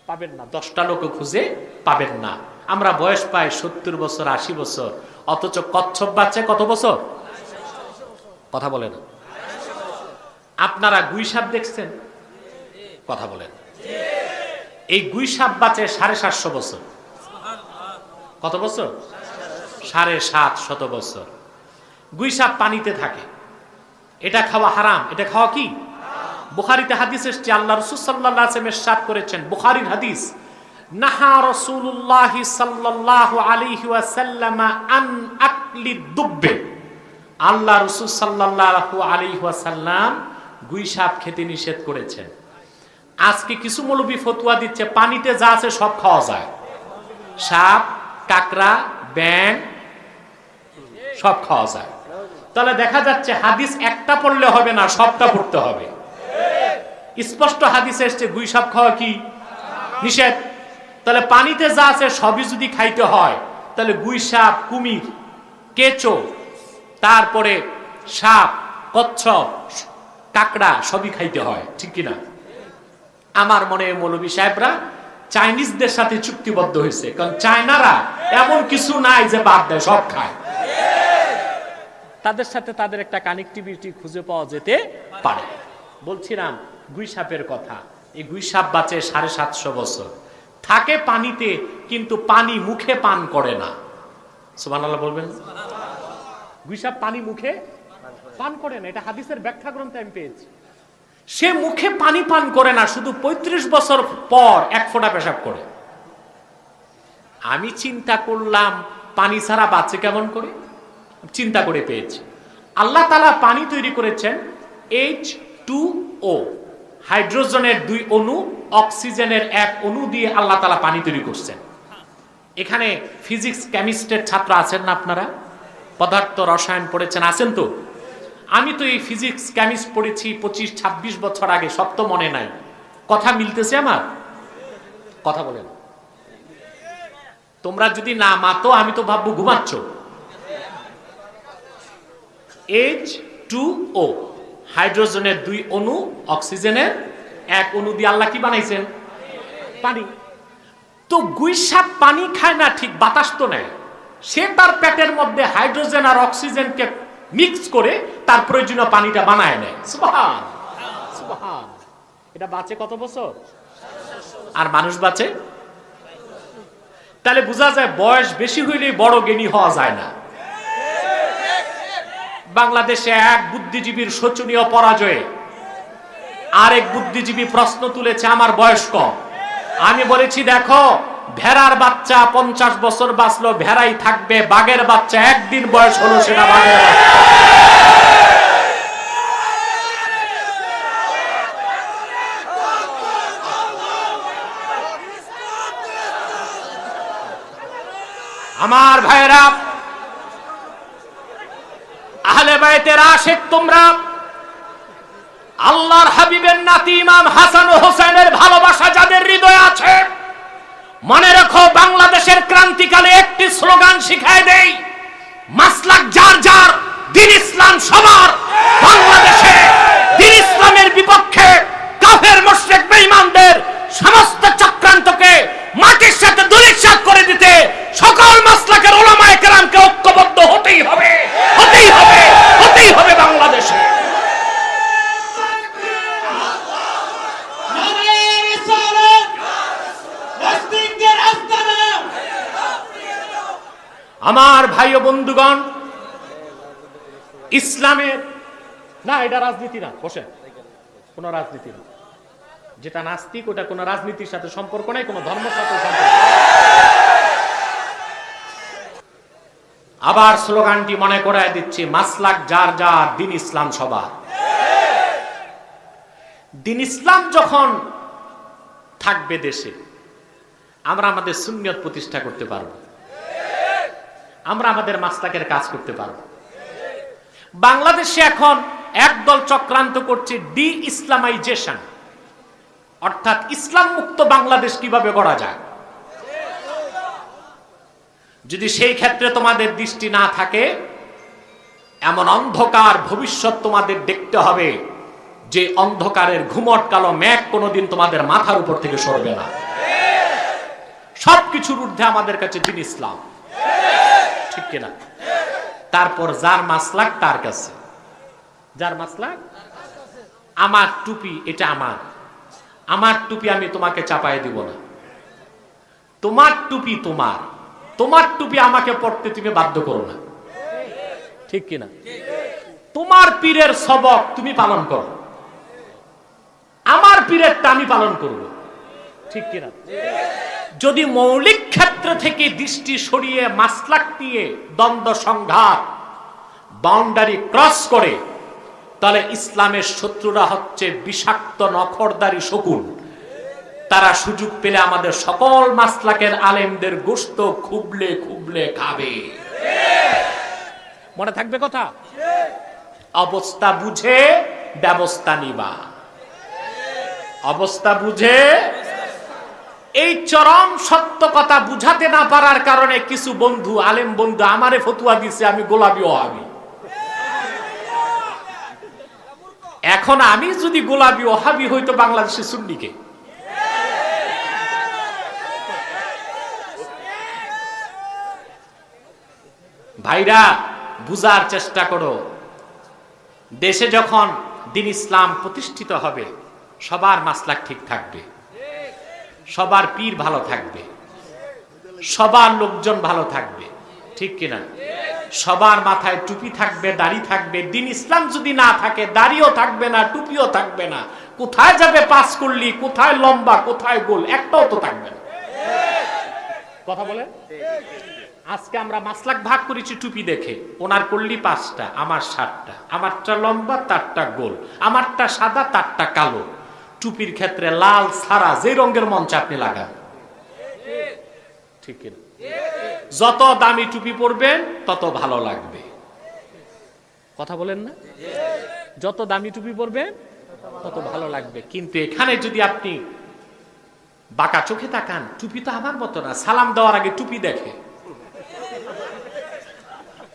B: পাবেন না, 10টা লোক খুঁজে পাবেন না। আমরা বয়স পাই 70 বছর, 80 বছর, অথচ কচ্ছপ বাচ্চা কত বছর? কথা বলেন। আপনারা গুইসাপ দেখছেন? কথা বলেন। এই গুইসাপ বাঁচে 750 বছর। কত বছর? 750 বছর। গুইসাপ পানিতে থাকে, এটা খাওয়া হারাম। এটা খাওয়া কি? বুখারীতে হাদিস এসেছে, আল্লাহ রাসূল সাল্লাল্লাহু আলাইহি ওয়াসাল্লাম ইরশাদ করেছেন, বুখারীর হাদিস, নাহা রাসূলুল্লাহ সাল্লাল্লাহু আলাইহি ওয়াসাল্লাম আন আকলি দুব্বে। আল্লাহ রাসূল সাল্লাল্লাহু আলাইহি ওয়াসাল্লাম গুইসাপ খেতে নিষেধ করেছেন। আজকে কিছু মৌলবি ফতোয়া দিচ্ছে পানিতে যা আছে সব খাওয়া যায়, সাপ, কাকড়া, ব্যাঙ সব খাওয়া যায়। তাহলে দেখা যাচ্ছে হাদিস একটা পড়লে হবে না, সবটা পড়তে হবে। স্পষ্ট হাদিসে এসেছে গুইসাপ খাওয়া কি? নিষেধ। তাহলে পানিতে যা আছে সবই যদি খাইতে হয়, তাহলে গুইসাপ, কুমির, কেঁচো, তারপরে সাপ, কচ্ছপ, কাকড়া সবই খাইতে হয়, ঠিক কিনা? আমার মনে হয় মৌলভী সাহেবরা চাইনিজদের সাথে চুক্তিবদ্ধ হয়েছে, কারণ চায়নারা এমন কিছু নাই যে বাদ দেয়, সব খায়। তাদের সাথে তাদের একটা কানেক্টিভিটি খুঁজে পাওয়া যেতে পারে। বলছিলাম গুইসাপের কথা। এই গুইসাপ বাঁচে 750 বছর, থাকে পানিতে, কিন্তু পানি মুখে পান করে না। সুবহানাল্লাহ বলবেন। গুইসাপ পানি মুখে পান করে না, এটা হাদিসের ব্যাখ্যা গ্রন্থে আমি পেয়েছি। সে মুখে পানি পান করে না, শুধু 35 বছর পর 1 ফোঁটা পেশাব করে। আমি চিন্তা করলাম পানি ছাড়া বাঁচে কেমন করে, চিন্তা করে পেয়েছি। আল্লাহ তাআলা পানি তৈরি করেছেন H2O, হাইড্রোজেনের 2 অণু, অক্সিজেনের 1 অণু দিয়ে আল্লাহ তাআলা পানি তৈরি করছেন। এখানে ফিজিক্স কেমিস্ট্রির ছাত্র আছেন না আপনারা? পদার্থ রসায়ন পড়েছেন, আছেন তো? আমি তো এই ফিজিক্স কেমিস্ট পড়েছি 25-26 বছর আগে, সব তো মনে নাই। কথা মিলতেছে আমার? কথা বলেন। তোমরা যদি না মাতো আমি তো ভাববো ঘুমাচ্ছ। H2O, হাইড্রোজেনের 2 অণু, অক্সিজেনের 1 অণু দিয়ে আল্লাহ কি বানাইছেন? পানি। তো গুইসাপ পানি খায় না ঠিক, বাতাস তো নেয়। সে তার পেটের মধ্যে হাইড্রোজেন আর অক্সিজেনকে মিক্স করে তার প্রয়োজনীয় পানিটা বানায় নেয়। সুবহান সুবহান। এটা বাঁচে কত বছর? আর মানুষ বাঁচে? তাহলে বোঝা যায় বয়স বেশি হইলে বড় জ্ঞানী হওয়া যায় না। বাংলাদেশে এক বুদ্ধিজীবীর শোচনীয় পরাজয়ে আরেক বুদ্ধিজীবী প্রশ্ন তুলেছে আমার বয়স কম। আমি বলেছি দেখো, ভেড়ার বাচ্চা 50 বছর বাঁচলো, ভেড়াই থাকবে। বাঘের বাচ্চা একদিন বয়স হলো, সেটা বাঘের বাচ্চা। আমার ভাইরা, আহলে বাইতের আশিক তোমরা, আল্লাহর হাবিবের নাতি ইমাম হাসান ও হোসেনের ভালোবাসা যাদের হৃদয়ে আছে, মনে রাখো বাংলাদেশের ক্রান্তিকালে একটি স্লোগান শিখায় দেই, মাসলাক যার যার, দ্বীন ইসলাম সবার। বাংলাদেশে দ্বীন ইসলামের বিপক্ষে কাফের মুশরিক বেঈমানদের সমস্ত চক্রান্তকে মাটির সাথে ধূলিসাৎ করে দিতে সকল মাসলাকের উলামায়ে কেরামকে ঐক্যবদ্ধ হতেই হবে, হতেই হবে, হতেই হবে বাংলাদেশে। আমার ভাই ও বন্ধুগণ, ইসলামের না, এটা রাজনীতি না, বসে, কোন রাজনীতি না। যেটা নাস্তিক ওটা কোন রাজনীতির সাথে সম্পর্ক নাই, কোন ধর্মের সাথে সম্পর্ক। আবার স্লোগানটি মনে করায় দিচ্ছি, মাসলাক যার যার, দিন ইসলাম সবার। দিন ইসলাম যখন থাকবে দেশে, আমরা আমাদের সুন্নিয়ত প্রতিষ্ঠা করতে পারবো, আমরা আমাদের মাসলাকের কাজ করতে পারবো। বাংলাদেশে এখন একদল চক্রান্ত করছে ডি ইসলামাইজেশন, অর্থাৎ ইসলাম মুক্ত বাংলাদেশ কিভাবে গড়া যায়। যদি সেই ক্ষেত্রে তোমাদের দৃষ্টি না থাকে, এমন অন্ধকার ভবিষ্যৎ তোমাদের দেখতে হবে যে অন্ধকারের ঘুমট কালো মেঘ কোনোদিন তোমাদের মাথার উপর থেকে সরবে না। সবকিছুর ঊর্ধ্বে আমাদের কাছে দিন ইসলাম, ঠিক কিনা? তারপর যার মাসলাক তার কাছে, যার মাসলাক। আমার টুপি এটা আমার টুপি আমি তোমাকে চাপায় দিব না। তোমার টুপি তোমার টুপি আমাকে পড়তে তুমি বাধ্য করো না, ঠিক কিনা? তোমার পীরের সবক তুমি পালন করো, আমার পীরেরটা আমি পালন করব, ঠিক কিনা? যদি মৌলিক ক্ষেত্র থেকে দৃষ্টি সরিয়ে মাসলাক নিয়ে দ্বন্দ্ব সংঘাত বাউন্ডারি ক্রস করে, তাহলে ইসলামের শত্রুরা হচ্ছে বিষাক্ত নখরদারি শকুন। তারা সুযোগ পেলে আমাদের সকল মাসলাকের আলেমদের গোশত খুবলে খুবলে খাবে। মনে থাকবে কথা? অবস্থা বুঝে ব্যবস্থা নিবা, অবস্থা বুঝে। এই চরম সত্য কথা বুঝাতে না পারার কারণে কিছু বন্ধু, আলেম বন্ধু আমারে ফতুয়া দিছে আমি গোলাপি ওহাবি। এখন আমি যদি গোলাপি ওহাবি হইতো বাংলাদেশে সুন্নিকে। ভাইরা বুঝার চেষ্টা করো, দেশে যখন দিন ইসলাম প্রতিষ্ঠিত হবে, সবার মাসলাক ঠিক থাকবে, সবার পীর ভালো থাকবে, সবার লোকজন ভালো থাকবে, ঠিক কিনা? সবার মাথায় টুপি থাকবে, দাড়ি থাকবে। দিন ইসলাম যদি না থাকে, দাড়িও থাকবে না, টুপিও থাকবে না। কোথায় যাবে পাস করলি, কোথায় লম্বা, কোথায় গোল, একটাও তো থাকবে না। কথা বলে? আজকে আমরা মাসলাক ভাগ করেছি টুপি দেখে। ওনার করলি 5টা, আমার 7টা, আমারটা লম্বা তারটা গোল, আমারটা সাদা তারটা কালো। টুপির ক্ষেত্রে লাল সারা যে রঙের মঞ্চ আপনি লাগান, ঠিক কিনা? যত দামি টুপি পরবেন তত ভালো লাগবে। কথা বলেন না? যত দামি টুপি পরবেন তত ভালো লাগবে। কিন্তু এখানে যদি আপনি বাঁকা চোখে তাকান, টুপি তো আমার মতো না, সালাম দেওয়ার আগে টুপি দেখে,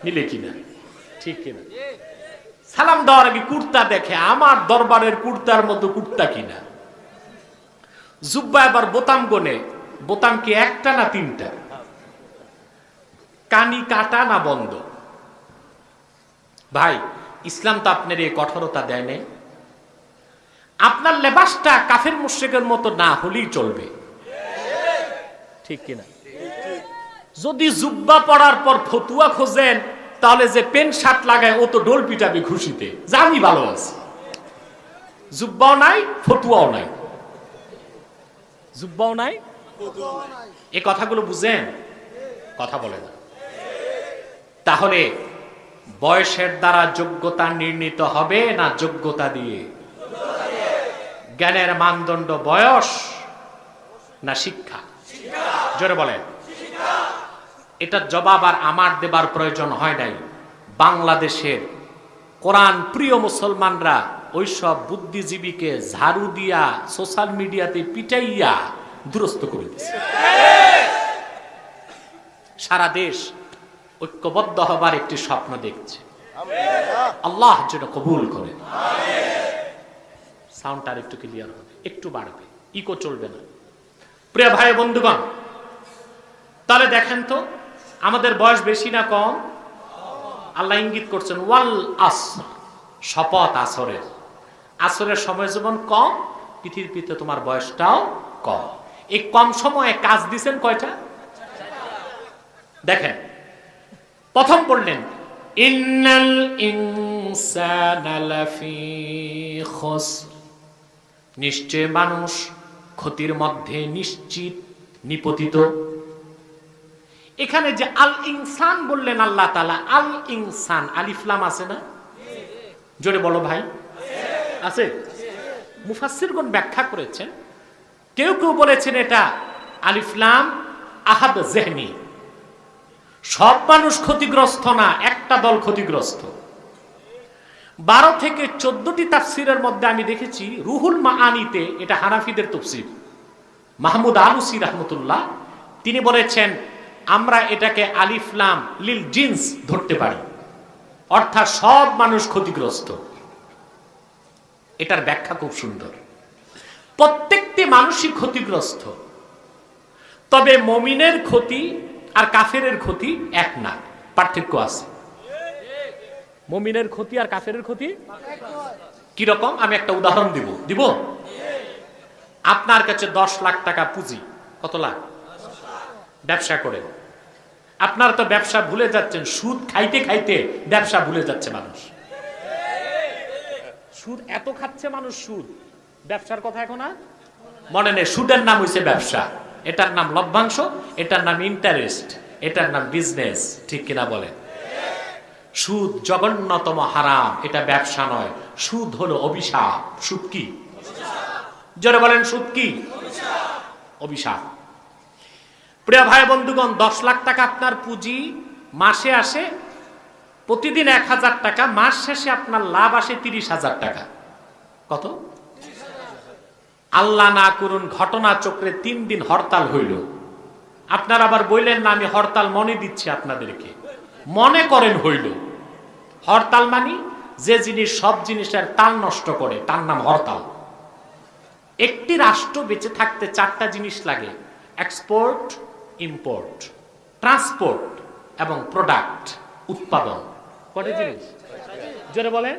B: মিলে কিনা, ঠিক কিনা? সালাম দেওয়ার আগে কুর্তা দেখে, আমার দরবারের কুর্তার মতো কুর্তা কিনা। জুব্বা এবার বোতাম গোনে, বোতাম কি 1টা না 3টা, কানি কাটা না বন্ধ। ভাই, ইসলাম তো আপনার এই কঠোরতা দেয় নাই। আপনার লেবাসটা কাফের মুশরিকের মতো না হলেই চলবে, ঠিক কিনা? যদি জুব্বা পড়ার পর ফতুয়া খোঁজেন, তাহলে যে প্যান্ট শার্ট লাগায় ও তো ঢোল পিটাবে খুশিতে, জানি ভালো আছে। জুব্বাও নাই, ফতুয়াও নাই, জুব্বাও নাই, এই কথাগুলো বুঝেন? কথা বলে না। তাহলে বয়সের দ্বারা যোগ্যতা নির্ণীত হবে না যোগ্যতা দিয়ে? জ্ঞানের মানদণ্ড বয়স না শিক্ষা? জোরে বলেন। এটার জবাব আর আমার দেবার প্রয়োজন হয় নাই। বাংলাদেশের কোরআন প্রিয় মুসলমানরা ওইসব বুদ্ধিজীবীকে ঝাড়ু দিয়া সোশ্যাল মিডিয়াতে পিটাইয়া দুরস্ত করে দিচ্ছে। সারা দেশ ঐক্যবদ্ধ হবার একটি স্বপ্ন দেখছে। আল্লাহ যেন কবুল করে। সাউন্ডটা একটু ক্লিয়ার হবে, একটু বাড়বে, ইকো চলবে না। প্রিয় ভাই বন্ধুগণ, তাহলে দেখেন তো আমাদের বয়স বেশি না কম? আল্লাহ ইঙ্গিত করছেন ওয়াল আসর, শপথ আসরের। আসরের সময় যেমন কম, পৃথিবীতে তোমার বয়সটাও কম। এই কম সময়ে কাজ দিছেন কয়টা? দেখেন, প্রথম পড়লেন ইন্নাল ইনসানা লাফি খুসর, নিশ্চয় মানুষ ক্ষতির মধ্যে নিশ্চিত নিপতিত। এখানে যে আল ইনসান বললেন আল্লাহ তাআলা, আল ইনসান আলিফ লাম আছে না? জোরে বলো ভাই, আছে? মুফাসসিরগণ ব্যাখ্যা করেছেন, কেউ কেউ বলেছেন এটা আলিফ লাম আহাদ জেহনি, সব মানুষ ক্ষতিগ্রস্ত না, একটা দল ক্ষতিগ্রস্ত। 12 থেকে 14টি তাফসিরের মধ্যে আমি দেখেছি রুহুল মাআনিতে, এটা হানাফিদের তাফসীর, মাহমুদ আলুসি রাহমাতুল্লাহ তিনি বলেছেন আমরা এটাকে আলিফ লাম লিল জিন্স ধরতে পারি, অর্থাৎ সব মানুষ ক্ষতিগ্রস্ত। এটার ব্যাখ্যা খুব সুন্দর, প্রত্যেকটি মানুষই ক্ষতিগ্রস্ত, তবে মুমিনের ক্ষতি আর কাফেরের ক্ষতি এক না, পার্থক্য আছে। মুমিনের ক্ষতি আর কাফেরের ক্ষতি কি রকম? আমি একটা উদাহরণ দিব। আপনার কাছে 10 লাখ টাকা পুঁজি, কত লাখ? ব্যবসা করে আপনার তো ব্যবসা ভুলে যাচ্ছেন, সুদ খাইতে খাইতে ব্যবসা ভুলে যাচ্ছে মানুষ। সুদ এত খাচ্ছে মানুষ, সুদ, ব্যবসার কথা এখন আর মনে নেই। সুদের নাম হইছে ব্যবসা, এটার নাম লভ্যাংশ, এটার নাম ইন্টারেস্ট, এটার নাম বিজনেস, ঠিক কিনা বলেন? সুদ জঘন্যতম হারাম, এটা ব্যবসা নয়, সুদ হলো অভিশাপ। সুদ কি? জোরে বলেন, সুদ কি? অভিশাপ। প্রিয় ভাই বন্ধুগণ, 10 লাখ টাকা আপনার পুঁজি, মাসে আসে প্রতিদিন 1000 টাকা, মাস শেষে আপনার লাভ আসে 30,000 টাকা। কত? আল্লাহ না করুন ঘটনা চক্রে 3 দিন হরতাল হইল, আপনার আবার বললেন না আমি হরতাল মনে দিচ্ছি আপনাদেরকে, মনে করেন হইল। হরতাল মানি যে জিনিস সব জিনিসের তাল নষ্ট করে, তার নাম হরতাল। একটি রাষ্ট্র বেঁচে থাকতে 4টা জিনিস লাগে: এক্সপোর্ট, ইম্পোর্ট, ট্রান্সপোর্ট এবং প্রোডাক্ট, উৎপাদন। কয়টা জিনিস? জোরে বলে।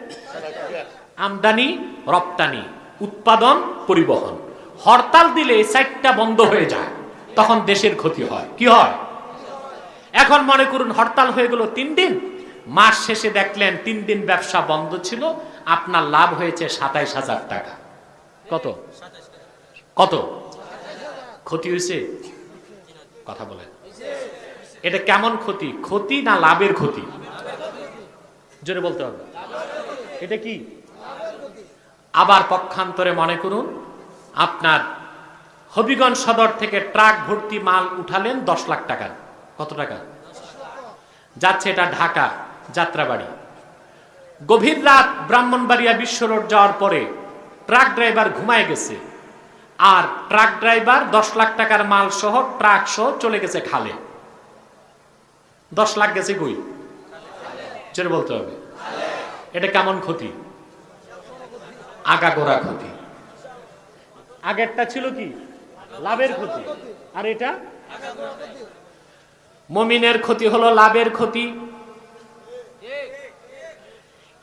B: আমদানি, রপ্তানি, উৎপাদন, পরিবহন। হরতাল দিলে 4টা বন্ধ হয়ে যায়, তখন দেশের ক্ষতি হয়। কি হয়? এখন মনে করুন হরতাল হয়ে গেল 3 দিন, মাস শেষে দেখলেন 3 দিন ব্যবসা বন্ধ ছিল, আপনার লাভ হয়েছে 27,000 টাকা। কত? কত ক্ষতি হয়েছে? কথা বলেন, এটা কেমন ক্ষতি? ক্ষতি না লাভের ক্ষতি? জোরে বলতে হবে। এটা কি? আবার পক্ষান্তরে মনে করুন আপনার হবিগঞ্জ সদর থেকে ট্রাক ভর্তি মাল উঠালেন 10 লাখ টাকার। কত টাকা যাচ্ছে? এটা ঢাকা যাত্রাবাড়ি। গভীর রাত ব্রাহ্মণবাড়িয়া বিশ্ব রোড যাওয়ার পরে ট্রাক ড্রাইভার ঘুমায় গেছে, আর ট্রাক ড্রাইভার 10 লাখ টাকার মাল সহ ট্রাক সহ চলে গেছে খালে। 10 লাখ গেছে কই? জোরে বলতে হবে। এটা কেমন ক্ষতি? আগাগোড়া ক্ষতি। আগেরটা ছিল কি? লাভের ক্ষতি। আর এটা মুমিনের ক্ষতি হলো লাভের ক্ষতি।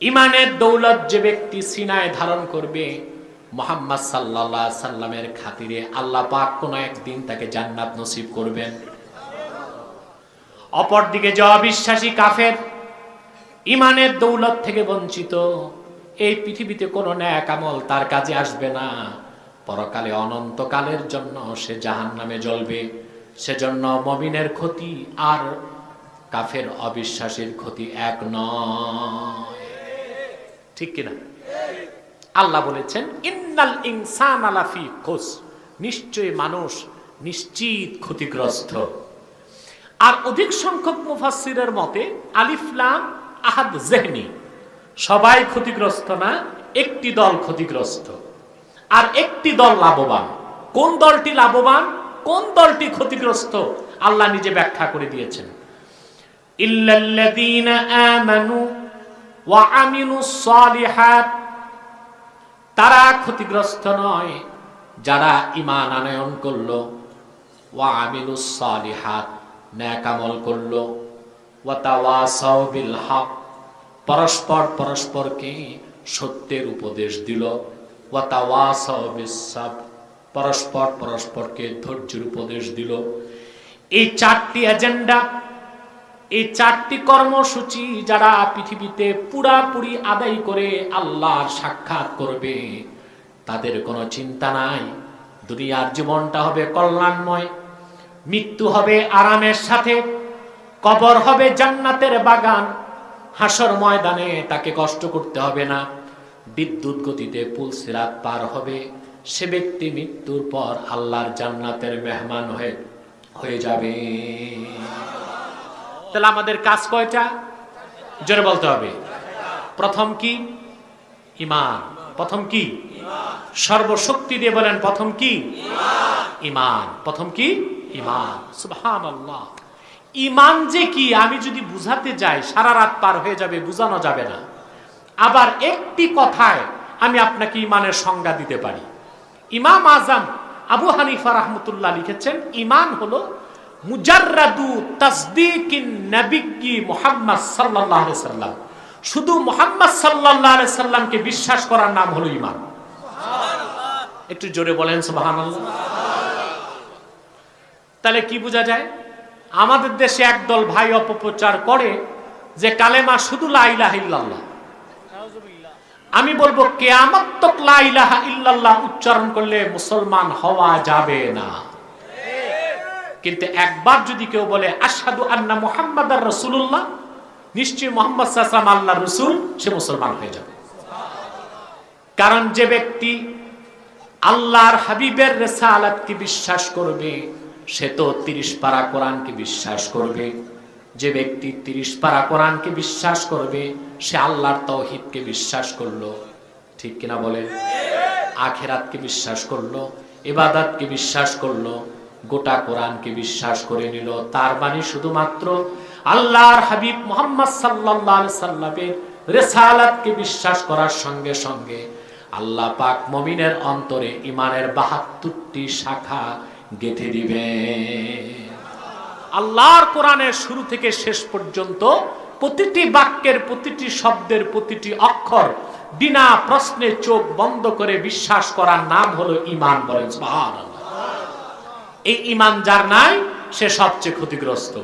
B: ইমানের দৌলত যে ব্যক্তি সিনায় ধারণ করবে, মুহাম্মদ সাল্লাল্লাহু আলাইহি সাল্লামের খাতিরে আল্লাহ পাক কোন একদিন তাকে জান্নাত নসিব করবেন। অপরদিকে যে অবিশ্বাসী কাফের, ইমানের দৌলত থেকে বঞ্চিত, এই পৃথিবীতে কোনো নেক আমল তার কাজে আসবে না, পরকালে অনন্তকালের জন্য সে জাহান্নামে জ্বলবে। সেজন্য মুমিনের ক্ষতি আর কাফের অবিশ্বাসীর ক্ষতি এক নয়, ঠিক কিনা? আল্লাহ বলেছেন ইন্নাল ইনসানা লাফি খুসর, নিশ্চয়ই মানুষ নিশ্চিত ক্ষতিগ্রস্ত। আর অধিক সংখ্যক মুফাসসিরের মতে আলিফ লাম আহাদ জেহনি, সবাই ক্ষতিগ্রস্ত না, একটি দল ক্ষতিগ্রস্ত আর একটি দল লাভবান। কোন দলটি লাভবান, কোন দলটি ক্ষতিগ্রস্ত, আল্লাহ নিজে ব্যাখ্যা করে দিয়েছেন। ইল্লাল্লাযীনা আমানু ওয়া আমিলুস সালিহাত, তারা ক্ষতিগ্রস্ত নয় যারা ঈমান আনয়ন করলো, ওয়া আমিলুস সালিহাত, নেক আমল করলো, ওয়া তাওয়াসাউ বিল হক, পরস্পর পরস্পরকে সত্যের উপদেশ দিল, ওয়া তাওয়াসাউ বিস সাবর, পরস্পর পরস্পরকে ধৈর্যের উপদেশ দিল। এই 4টি এজেন্ডা, এই 4টি কর্মসূচি যারা পৃথিবীতে পুরাপুরি আদায় করে আল্লাহর সাক্ষাৎ করবে, তাদের কোনো চিন্তা নাই, দুনিয়ার জীবনটা হবে কল্যাণময়, মৃত্যু হবে আরামের সাথে, কবর হবে জান্নাতের বাগান, হাসর ময়দানে তাকে কষ্ট করতে হবে না, বিদ্যুৎ গতিতে পুল সিরাত পার হবে, সে ব্যক্তি মৃত্যুর পর আল্লাহর জান্নাতের মেহমান হয়ে যাবে। তাহলে আমাদের কাজ কয়টা? জোরে বলতে হবে। প্রথম কি? ঈমান। প্রথম কি? সর্বশক্তি দিয়ে বলেন, প্রথম কি? ঈমান। প্রথম কি? ঈমান। সুবহানাল্লাহ। ঈমান যে কি আমি যদি বুঝাতে যাই সারা রাত পার হয়ে যাবে, বোঝানো যাবে না। আবার একটি কথায় আমি আপনাকে ঈমানের সংজ্ঞা দিতে পারি। ইমাম আজম আবু হানিফা রাহমাতুল্লাহ লিখেছেন, ঈমান হলো মুজাররাদু তাসদীকিন নবী মুহাম্মদ সাল্লাল্লাহু আলাইহি সাল্লাম, শুধু মুহাম্মদ সাল্লাল্লাহু আলাইহি সাল্লামকে বিশ্বাস করার নাম হলো ঈমান। একটু জোরে বলেন সুবহানাল্লাহ। তাহলে কি বোঝা যায়? আমাদের দেশে একদল ভাই অপপ্রচার করে যে কালেমা শুধু লা ইলাহা ইল্লাল্লাহ। আমি বলবো কিয়ামত তক লা ইলাহা ইল্লাল্লাহ উচ্চারণ করলে মুসলমান হওয়া যাবে না। কিন্তু একবার যদি কেউ বলে আশহাদু আন্না মুহাম্মাদার রাসূলুল্লাহ, নিশ্চয়ই মুহাম্মদ সাল্লাল্লাহু আলাইহি ওয়াসাল্লাম আল্লাহর রাসূল, সে মুসলমান হয়ে যাবে। কারণ যে ব্যক্তি আল্লাহর হাবিবের রিসালাতকে বিশ্বাস করবে সে তো 30 পারা কোরআনকে বিশ্বাস করবে। যে ব্যক্তি 30 পারা কোরআনকে বিশ্বাস করবে সে আল্লাহর তাওহীদকে বিশ্বাস করলো, ঠিক কিনা বলেন? আখিরাতকে বিশ্বাস করলো, ইবাদতকে বিশ্বাস করলো, গোটা কোরআনকে বিশ্বাস করে নিল। তার মানে শুধুমাত্র আল্লাহর হাবিব মুহাম্মদ সাল্লাল্লাহু আলাইহি সাল্লামের রিসালাতকে বিশ্বাস করার সঙ্গে সঙ্গে আল্লাহ পাক মুমিনের অন্তরে ঈমানের 72টি শাখা গেঁথে দিবে। আল্লাহর কোরআনের শুরু থেকে শেষ পর্যন্ত প্রতিটি বাক্যের, প্রতিটি শব্দের, প্রতিটি অক্ষর বিনা প্রশ্নে চোখ বন্ধ করে বিশ্বাস করার নাম হলো ঈমান। বলেন সুবহানাল্লাহ। এই ঈমান যার নাই সে সবচেয়ে ক্ষতিগ্রস্ত।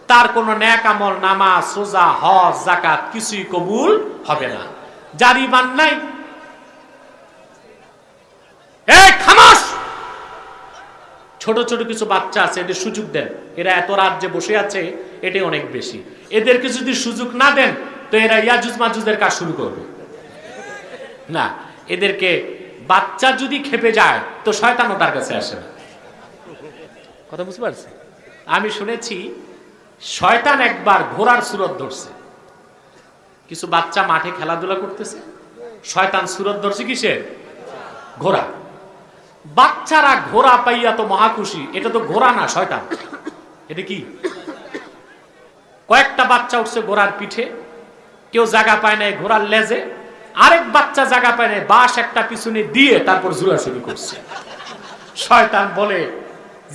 B: তার কোনো নেক আমল, নামাজ, রোজা, হজ, যাকাত কিছুই কবুল হবে না। যার ঈমান নাই, এই খামোশ! ছোট ছোট কিছু বাচ্চা আছে, এদের সুযোগ দেন। এরা এত রাত যে বসে আছে এটাই অনেক বেশি। এদেরকে যদি সুযোগ না দেন তো এরা ইয়াজুজ মাজুজের কাজ শুরু করবে। না, এদেরকে বাচ্চা যদি খেপে যায় তো শয়তানও তার কাছে আসে না। কথা বুঝতে পারছি? আমি শুনেছি শয়তান একবার ঘোড়ার সুরত ধরছে। কিছু বাচ্চা মাঠে খেলাধুলা করতেছে, শয়তান সুরত ধরছে কিসের? ঘোড়া। বাচ্চারা ঘোড়া পাইয়া তো মহা খুশি। এটা তো ঘোড়া না, শয়তান। এটা কি? কয়েকটা বাচ্চা উঠছে ঘোড়ার পিঠে, কেউ জায়গা পায় না ঘোড়ার লেজে, আরেক বাচ্চা জায়গা পায় না, বাঁশ একটা পিছনে দিয়ে তারপর ঝুলা শুরু করছে। শয়তান বলে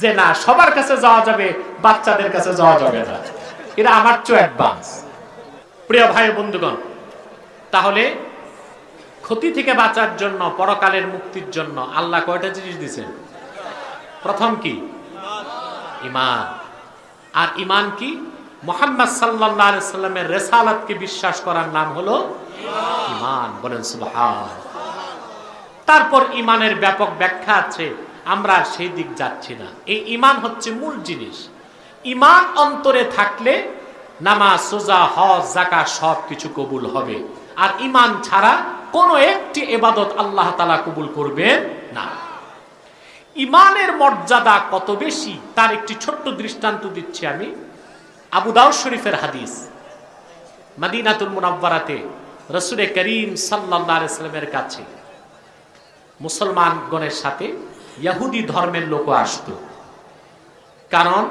B: যে না, সবার কাছে যাওয়া যাবে, বাচ্চাদের কাছে যাওয়া যাবে না, এরা আমার চেয়ে অ্যাডভান্স। প্রিয় ভাই বন্ধুগণ, তাহলে ক্ষতি থেকে বাঁচার জন্য, পরকালের মুক্তির জন্য আল্লাহ কয়টা জিনিস দিয়েছেন? প্রথম কি? ঈমান। আর ঈমান কি? মুহাম্মদ সাল্লাল্লাহু আলাইহি সাল্লামের রিসালাতকে বিশ্বাস করার নাম হলো ঈমান। বলেন সুবহান। তারপর ঈমানের ব্যাপক ব্যাখ্যা আছে, আমরা সেই দিক যাচ্ছি না। এই ঈমান হচ্ছে মূল জিনিস। ঈমান অন্তরে থাকলে নামাজ, রোজা, হজ, যাকাত সব কিছু কবুল হবে। আর ঈমান ছাড়া কোন একটি ইবাদত আল্লাহ তাআলা কবুল করবেন না। ঈমানের মর্যাদা কত বেশি তার একটি ছোট্ট দৃষ্টান্ত দিচ্ছি আমি। আবু দাউদ শরীফের হাদিস। মদিনাতুল মুনাওয়ারাতে রাসূল করিম সাল্লাল্লাহু আলাইহি সাল্লামের কাছে মুসলমানগণের সাথে ইহুদি ধর্মের লোক আসতো। কারণ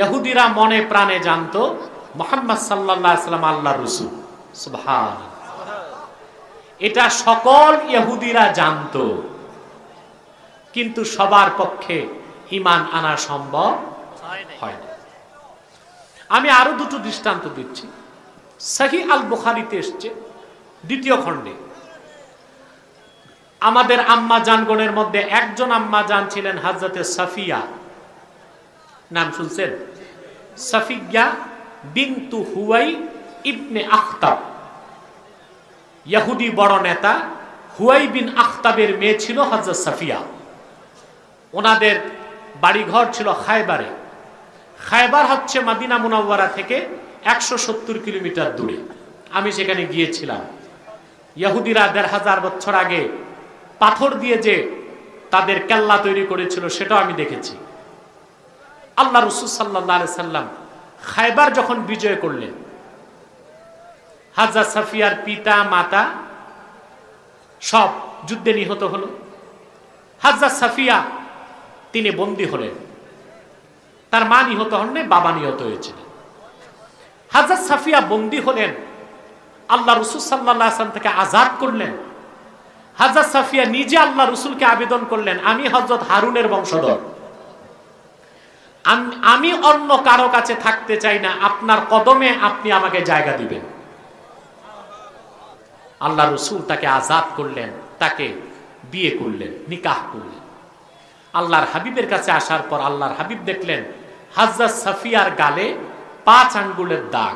B: ইহুদিরা মনে প্রাণে জানতো মুহাম্মদ সাল্লাল্লাহু আলাইহি সাল্লাম আল্লাহর রাসূল। সুবহানাল্লাহ। এটা সকল ইহুদিরা জানতো, কিন্তু সবার পক্ষে ঈমান আনা সম্ভব হয় না। আমি আরো দুটো দৃষ্টান্ত দিচ্ছি। সহিহ আল বুখারীতে এসেছে 2য় খণ্ডে। আমাদের আম্মা জানগণের মধ্যে একজন আম্মা জান ছিলেন হযরতে সাফিয়া। নাম শুনছেন? সাফিয়া বিনতু হুয়াই ইবনে আখতাব। ইহুদি বড় নেতা হুয়াই বিন আখতাবের মেয়ে ছিল হযরত সাফিয়া। ওনাদের বাড়িঘর ছিল খায়বারে। খায়বার হচ্ছে মদিনা মুনাওয়ারা থেকে 170 কিলোমিটার দূরে। আমি সেখানে গিয়েছিলাম। ইহুদিরা 1500 বছর আগে পাথর দিয়ে যে তাদের কেল্লা তৈরি করেছিল সেটাও আমি দেখেছি। আল্লাহ রাসূল সাল্লাল্লাহু আলাইহি সাল্লাম খায়বার যখন বিজয় করলেন, হাজরা সাফিয়ার পিতা মাতা সব যুদ্ধে নিহত হলো। হাজরা সাফিয়া তিনি বন্দী হলেন, তার মা নিহত হন নাই, বাবা নিহত হয়েছিলেন। হাজরা সাফিয়া বন্দী হলেন, আল্লাহ রাসূল সাল্লাল্লাহু আলাইহি ওয়াসাল্লাম থেকে আজাদ করলেন। হাজরা সাফিয়া নিজে আল্লাহ রাসূলকে আবেদন করলেন, আমি হযরত হারুনের বংশধর, আমি অন্য কারো কাছে থাকতে চাই না, আপনার কদমে আপনি আমাকে জায়গা দিবেন। আল্লাহ রাসূল তাকে আজাদ করলেন, তাকে বিয়ে করলেন, নিকাহ করলেন। আল্লাহর হাবিবের কাছে আসার পর আল্লাহর হাবিব দেখলেন হাজরা সাফিয়ার গালে 5 আঙ্গুলের দাগ।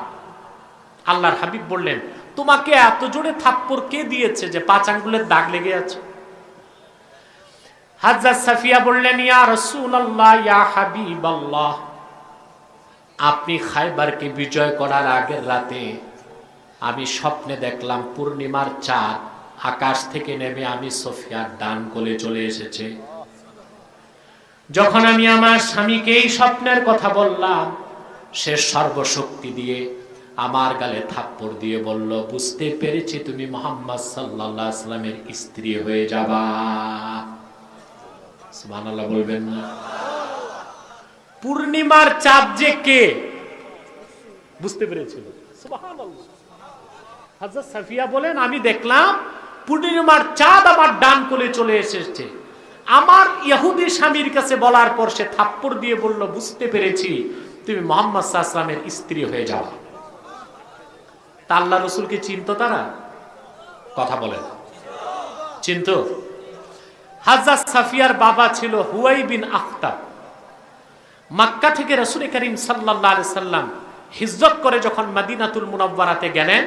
B: আল্লাহর হাবিব বললেন, তোমাকে এত জোরে থাপ্পড় কে দিয়েছে যে 5 আঙ্গুলের দাগ লেগে আছে? হাজরা সাফিয়া বললেন, ইয়া রাসূলুল্লাহ, ইয়া হাবিবাল্লাহ, আপনি খায়বারকে বিজয় করার আগের রাতে আমি স্বপ্নে দেখলাম পূর্ণিমার চাঁদ আকাশ থেকে নেমে আমি সফিয়ার ডান কোলে চলে এসেছে। যখন আমি আমার স্বামীকে এই স্বপ্নের কথা বললাম, সে সর্বশক্তি দিয়ে আমার গালে থাপ্পড় দিয়ে বলল, বুঝতে পেরেছি তুমি মুহাম্মদ সাল্লাল্লাহু আলাইহি ওয়াসাল্লামের স্ত্রী হয়ে যাবা। সুবহানাল্লাহ বলবেন না? পূর্ণিমার চাঁদ যে কে বুঝতে পেরেছিল। সুবহানাল্লাহ। হযরত সাফিয়া বলেন, আমি দেখলাম পূর্ণিমার চাঁদ আমার ডান কোলে চলে এসেছে। আমার ইহুদি স্বামীর কাছে বলার পর সে থাপ্পড় দিয়ে বলল, বুঝতে পেরেছি তুমি মুহাম্মদ সাল্লাল্লাহু আলাইহি ওয়াসাল্লামের স্ত্রী হয়ে যাও। তা আল্লাহ রাসূলকে চিনতো তারা? কথা বলেন, চিনতো? হাজরাত সাফিয়ার বাবা ছিল হুয়াই বিন আখতাব। মক্কা থেকে রাসূল করিম সাল্লাল্লাহু আলাইহি সাল্লাম হিজরত করে যখন মদিনাতুল মুনাওয়ারাতে গেলেন,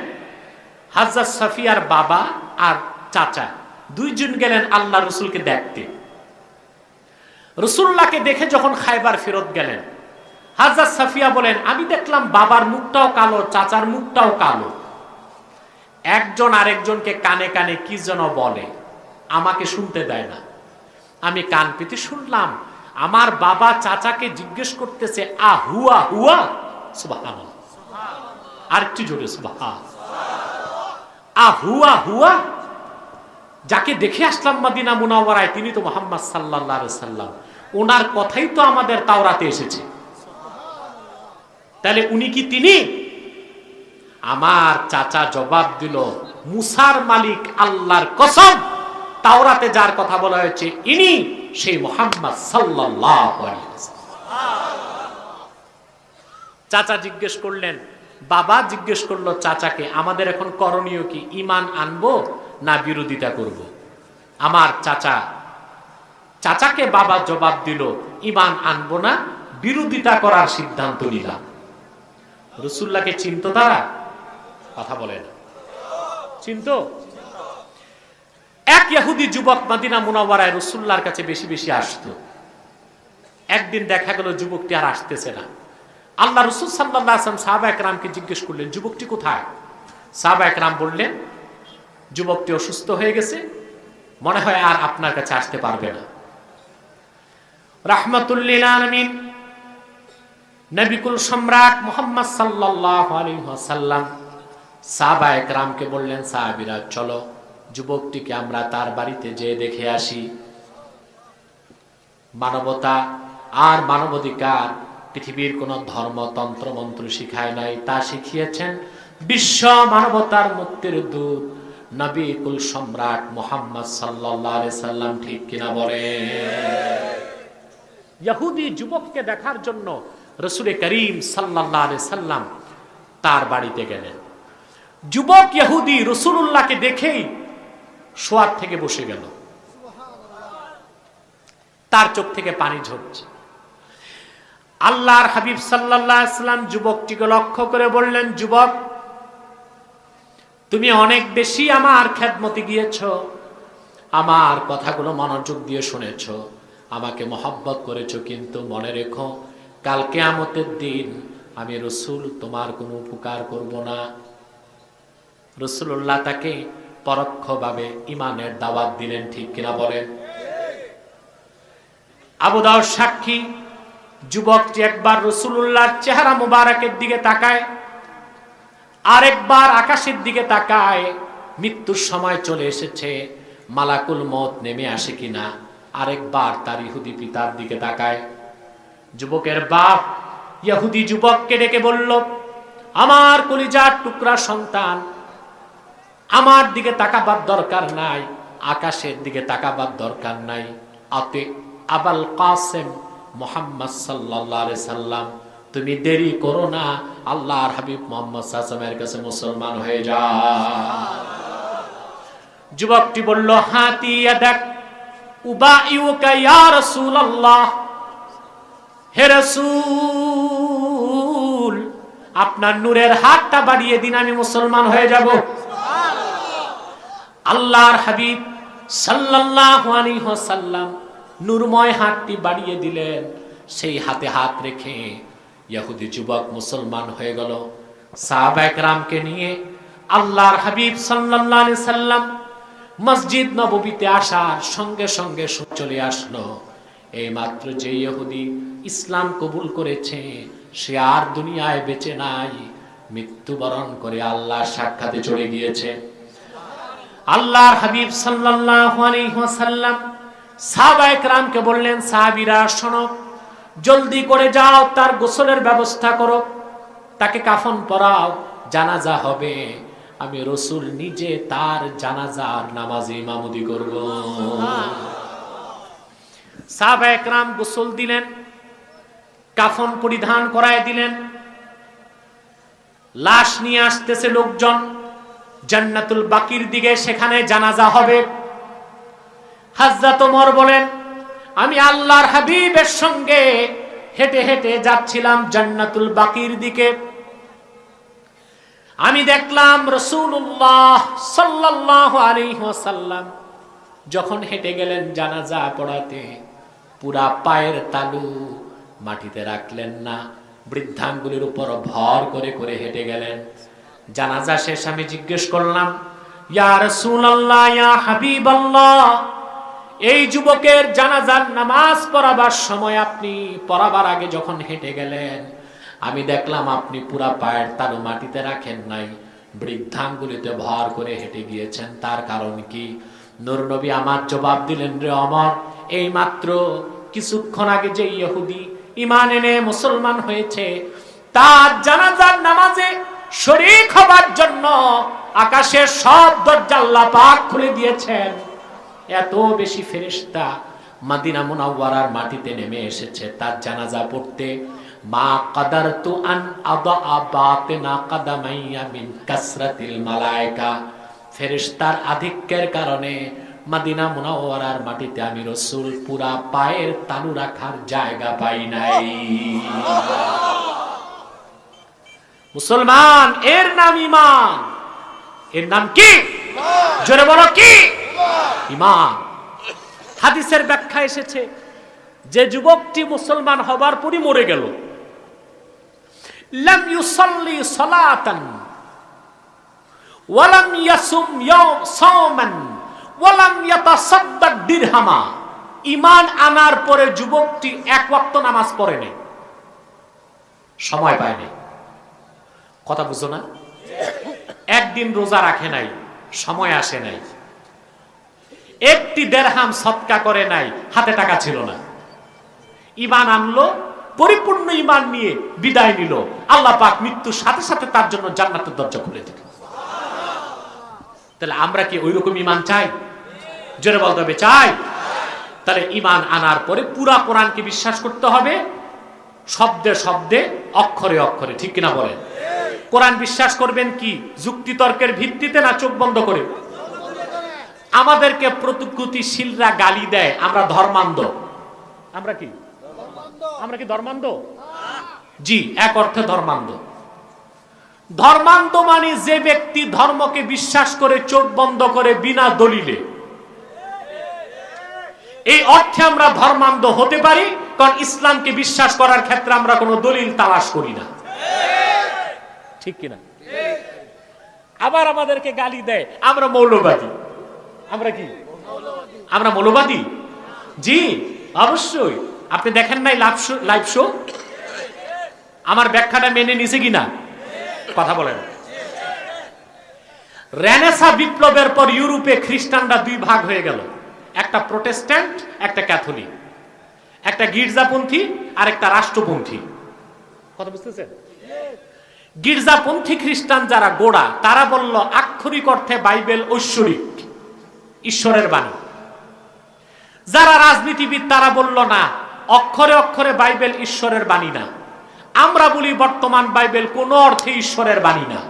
B: হাজরাত সাফিয়ার বাবা আর চাচা দুইজন গেলেন আল্লাহ রাসূলকে দেখতে। রাসূলুল্লাহকে দেখে যখন খায়বার ফেরত গেলেন, হাজরাত সাফিয়া বলেন, আমি দেখলাম বাবার মুখটাও কালো, চাচার মুখটাও কালো। একজন আরেকজনকে কানে কানে কি যেন বলে, আমাকে শুনতে দেয় না। আমি কান পেতে শুনলাম আমার বাবা চাচাকে জিজ্ঞেস করতেছে, হুয়া হুয়া। সুবহানাল্লাহ। আরেকটু জোরে সুবহানাল্লাহ। হুয়া হুয়া। যাকে দেখে আসলাম মদিনা মুনাওয়ারায় তিনি তো মুহাম্মদ সাল্লাল্লাহু আলাইহি সাল্লাম, ওনার কথাই তো আমাদের তাওরাতে এসেছে, তাহলে উনি কি তিনি? আমার চাচা জবাব দিল, মুসার মালিক আল্লাহর কসম, তাওরাতে যার কথা বলা হয়েছে ইনি সেই মুহাম্মদ সাল্লাল্লাহু আলাইহি ওয়াসাল্লাম। চাচা জিজ্ঞেস করলেন, বাবা জিজ্ঞেস করলো চাচাকে, আমাদের এখন করণীয় কি? ঈমান আনবো না বিরোধিতা করব? আমার চাচাকে বাবা জবাব দিল, ঈমান আনবো না, বিরোধিতা করার সিদ্ধান্ত নিলাম। রাসূলুল্লাহকে চিনতো তারা? কথা বলেন, চিনতো? এক ইহুদি যুবক মদিনা মুনাওয়ারায় রাসূলুল্লাহর কাছে বেশি বেশি আসতো। একদিন দেখা গেল যুবকটি আর আসতেছে না। আল্লাহ রাসূল সাল্লাল্লাহু আলাইহি ওয়াসাল্লাম সাহাবা একরামকে জিজ্ঞেস করলেন, যুবকটি কোথায়? সাহাবা একরাম বললেন, যুবকটি অসুস্থ হয়ে গেছে, মনে হয় আর আপনার কাছে আসতে পারবে না। রাহমাতুল লিল আলামিন নবিকুল সম্রাট মুহাম্মদ সাল্লাল্লাহু আলাইহি ওয়াসাল্লাম সাহাবা একরামকে বললেন, সাহাবীরা চলো যুবকটিকে আমরা তার বাড়িতে যেয়ে দেখে আসি। মানবতা আর মানবাধিকার পৃথিবীর কোন ধর্মতন্ত্র মন্ত্র শিখায় নাই, তা শিখিয়েছেন বিশ্ব মানবতার মুক্তির দূত নবী কুল সম্রাট মুহাম্মদ সাল্লাল্লাহু আলাইহি সাল্লাম। ঠিক কিনা বলে? ইহুদি যুবককে দেখার জন্য রাসূল করিম সাল্লাল্লাহু আলাইহি সাল্লাম তার বাড়িতে গেলেন। যুবক ইহুদি রাসূলুল্লাহকে দেখেই শোয়ার থেকে বসে গেল, তার চোখ থেকে পানি ঝরছে। আল্লাহর হাবিব সাল্লাল্লাহু আলাইহি সাল্লাম যুবকটিকে লক্ষ্য করে বললেন, যুবক তুমি অনেক বেশি আমার খেদমতে গিয়েছো, আমার কথাগুলো মনোযোগ দিয়ে শুনেছো, আমাকে মহব্বত করেছো, কিন্তু মনে রেখো কাল কিয়ামতের দিন আমি রসুল তোমার কোনো উপকার করব না। রাসূলুল্লাহ তাকে পরোক্ষভাবে ঈমানের দাওয়াত দিলেন, ঠিক কিনা বলেন? আবু দাউদ সাক্ষী, যুবকটি একবার রাসূলুল্লাহর চেহারা মুবারকের দিকে তাকায়, আরেকবার আকাশের দিকে তাকায়। মৃত্যুর সময় চলে এসেছে, মালাকুল মউত নেমে আসে কিনা আরেকবার তার ইহুদি পিতার দিকে তাকায়। যুবকের বাপ ইহুদি যুবককে ডেকে বলল, আমার কলিজার টুকরা সন্তান, আমার দিকে তাকাবার দরকার নাই, আকাশের দিকে তাকাবার দরকার নাই। আতে আবুল কাসেম মুহাম্মদ সাল্লাল্লাহু আলাইহি সাল্লাম, তুমি দেরি করো না, আল্লাহর হাবিব মুহাম্মদ সাল্লাল্লাহু আলাইহি ওয়াসাল্লামের কাছে মুসলমান হয়ে যাও। যুবকটি বলল, হাতি ইয়াদাক উবাইউকা ইয়া রাসূলুল্লাহ, হে রাসূল আপনার নূরের হাতটা বাড়িয়ে দিন, আমি মুসলমান হয়ে যাব। আল্লাহর হাবিব সাল্লাল্লাহু আলাইহি ওয়াসাল্লাম নূরময় হাতটি বাড়িয়ে দিলেন। সেই হাতে হাত রেখে ইহুদি যুবক মুসলমান হয়ে গেল। সাহাবায়ে কেরামকে নিয়ে আল্লাহর হাবিব সাল্লাল্লাহু আলাইহি সাল্লাম মসজিদ নববীতে আসার সঙ্গে সঙ্গে চলে আসলো, এই মাত্র যে ইহুদি ইসলাম কবুল করেছে সে আর দুনিয়ায় বেঁচে নাই, মৃত্যুবরণ করে আল্লাহর সাক্ষাতে চলে গিয়েছে। আল্লাহর হাবিব সাল্লাল্লাহু আলাইহি ওয়াসাল্লাম সাহাবায়ে কেরামকে বললেন, সাহাবীরা শোনো, জলদি করে যাও, তার গোসলের ব্যবস্থা করো, তাকে কাফন পরাও, জানাজা হবে, আমি রাসূল নিজে তার জানাজার নামাজে ইমামতি করব। সাহাবায়ে কেরাম গোসল দিলেন, কাফন পরিধান করায় দিলেন, লাশ নিয়ে আসতেছে লোকজন জান্নাতুল বাকির দিকে, সেখানে জানাজা হবে। হযরত ওমর বলেন, আমি আল্লাহর হাবিবের সঙ্গে হেঁটে হেঁটে যাচ্ছিলাম জান্নাতুল বাকির দিকে, আমি দেখলাম রাসূলুল্লাহ সাল্লাল্লাহু আলাইহি ওয়াসাল্লাম যখন হেঁটে গেলেন জানাজা পড়াতে, পুরা পায়ের তালু মাটিতে রাখলেন না, বৃদ্ধাঙ্গুলির উপর ভর করে করে হেঁটে গেলেন। জানাজা শেষ, আমি জিজ্ঞেস করলাম, ইয়া রাসূলুল্লাহ, ইয়া হাবিবাল্লাহ, এই যুবকের জানাজার নামাজ পড়াবার সময় আপনি পড়াবার আগে যখন হেঁটে গেলেন, আমি দেখলাম আপনি পুরা পায়ের তালু মাটিতে রাখেন নাই, বৃদ্ধাঙ্গুলিতে ভর করে হেঁটে গিয়েছেন, তার কারণ কি? নূর নবী আমার জবাব দিলেন, রে ওমর, এই মাত্র কিছুক্ষণ আগে যে ইহুদি ঈমান এনে মুসলমান হয়েছে, তার জানাজার নামাজে শরীক হবার জন্য আকাশের সব দরজা আল্লাহ পাক খুলে দিয়েছেন। এত বেশি ফেরেশতা মদিনা মুনাওয়ারার মাটিতে নেমে এসেছে তার জানাজা পড়তে। মা কাদারতু আন আদা বাতিনা কাদামাইয়া মিন কাসরাতিল মালায়েকা, ফেরেশতার আধিক্যের কারণে মদিনা মুনাওয়ারার মাটিতে আমি রাসূল পুরা পায়ের তালু রাখার জায়গা পাই নাই। মুসলমান, এর নাম ঈমান। এর নাম কি? জোরে বলো, কি? ঈমান। হাদিসের ব্যাখ্যা এসেছে যে যুবকটি মুসলমান হবার পরই মরে গেল, লাম ইউসাল্লি সালাতান ওয়া লাম ইয়াসুম সাওমান ওয়া লাম ইয়াতাসাদ্দাক দিরহামা, ঈমান আনার পরে যুবকটি এক ওয়াক্ত নামাজ পড়ে নাই, সময় পায় নাই। কথা বুঝো না? একদিন রোজা রাখে নাই, সময় আসে নাই। একটি দেরহাম সদকা করে নাই, হাতে টাকা ছিল না। ঈমান আনলো, পরিপূর্ণ ঈমান নিয়ে বিদায় নিল, আল্লাহ পাক মৃত্যুর সাথে সাথে তার জন্য জান্নাতের দরজা খুলে দিল। তাহলে আমরা কি ওইরকম ঈমান চাই? জোরে বলতে হবে, চাই। তাহলে ঈমান আনার পরে পুরা কোরআনকে বিশ্বাস করতে হবে, শব্দে শব্দে, অক্ষরে অক্ষরে, ঠিক কিনা বলেন? কোরআন বিশ্বাস করবেন কি যুক্তি তর্কের ভিত্তিতে, না চোখ বন্ধ করে? আমাদেরকে প্রতিশ্রুতিশীলরা গালি দেয় আমরা ধর্মান্ধ। আমরা কি? আমরা কি ধর্মান্ধ? জি, এক অর্থে ধর্মান্ধ। ধর্মান্ধ মানে যে ব্যক্তি ধর্মকে বিশ্বাস করে চোখ বন্ধ করে বিনা দলিলে, এই অর্থে আমরা ধর্মান্ধ হতে পারি। কারণ ইসলামকে বিশ্বাস করার ক্ষেত্রে আমরা কোনো দলিল তালাশ করি না, ঠিক কিনা? আবার আমাদেরকে গালি দেয় আমরা মৌলবাদী। আমরা কি? আমরা মৌলবাদী? জি অবশ্যই। আপনি দেখেন নাই লাইভ শো? আমার ব্যাখ্যাটা মেনে নিছে কিনা কথা বলেন। রেনেসা বিপ্লবের পর ইউরোপে খ্রিস্টানরা দুই ভাগ হয়ে গেল, একটা প্রোটেস্ট্যান্ট একটা ক্যাথলিক, একটা গির্জাপন্থী আর একটা রাষ্ট্রপন্থী। কথা বুঝতেছেন? গির্জাপন্থী খ্রিস্টান যারা গোড়া, তারা বলল আক্ষরিক অর্থে বাইবেল ঐশ্বরিক, ঈশ্বরের বাণী। যারা রাজনীতিবিদ তারা বলল না, অক্ষরে অক্ষরে বাইবেল ঈশ্বরের বাণী না। আমরা বলি বর্তমান বাইবেল কোন অর্থে ঈশ্বরের বাণী না।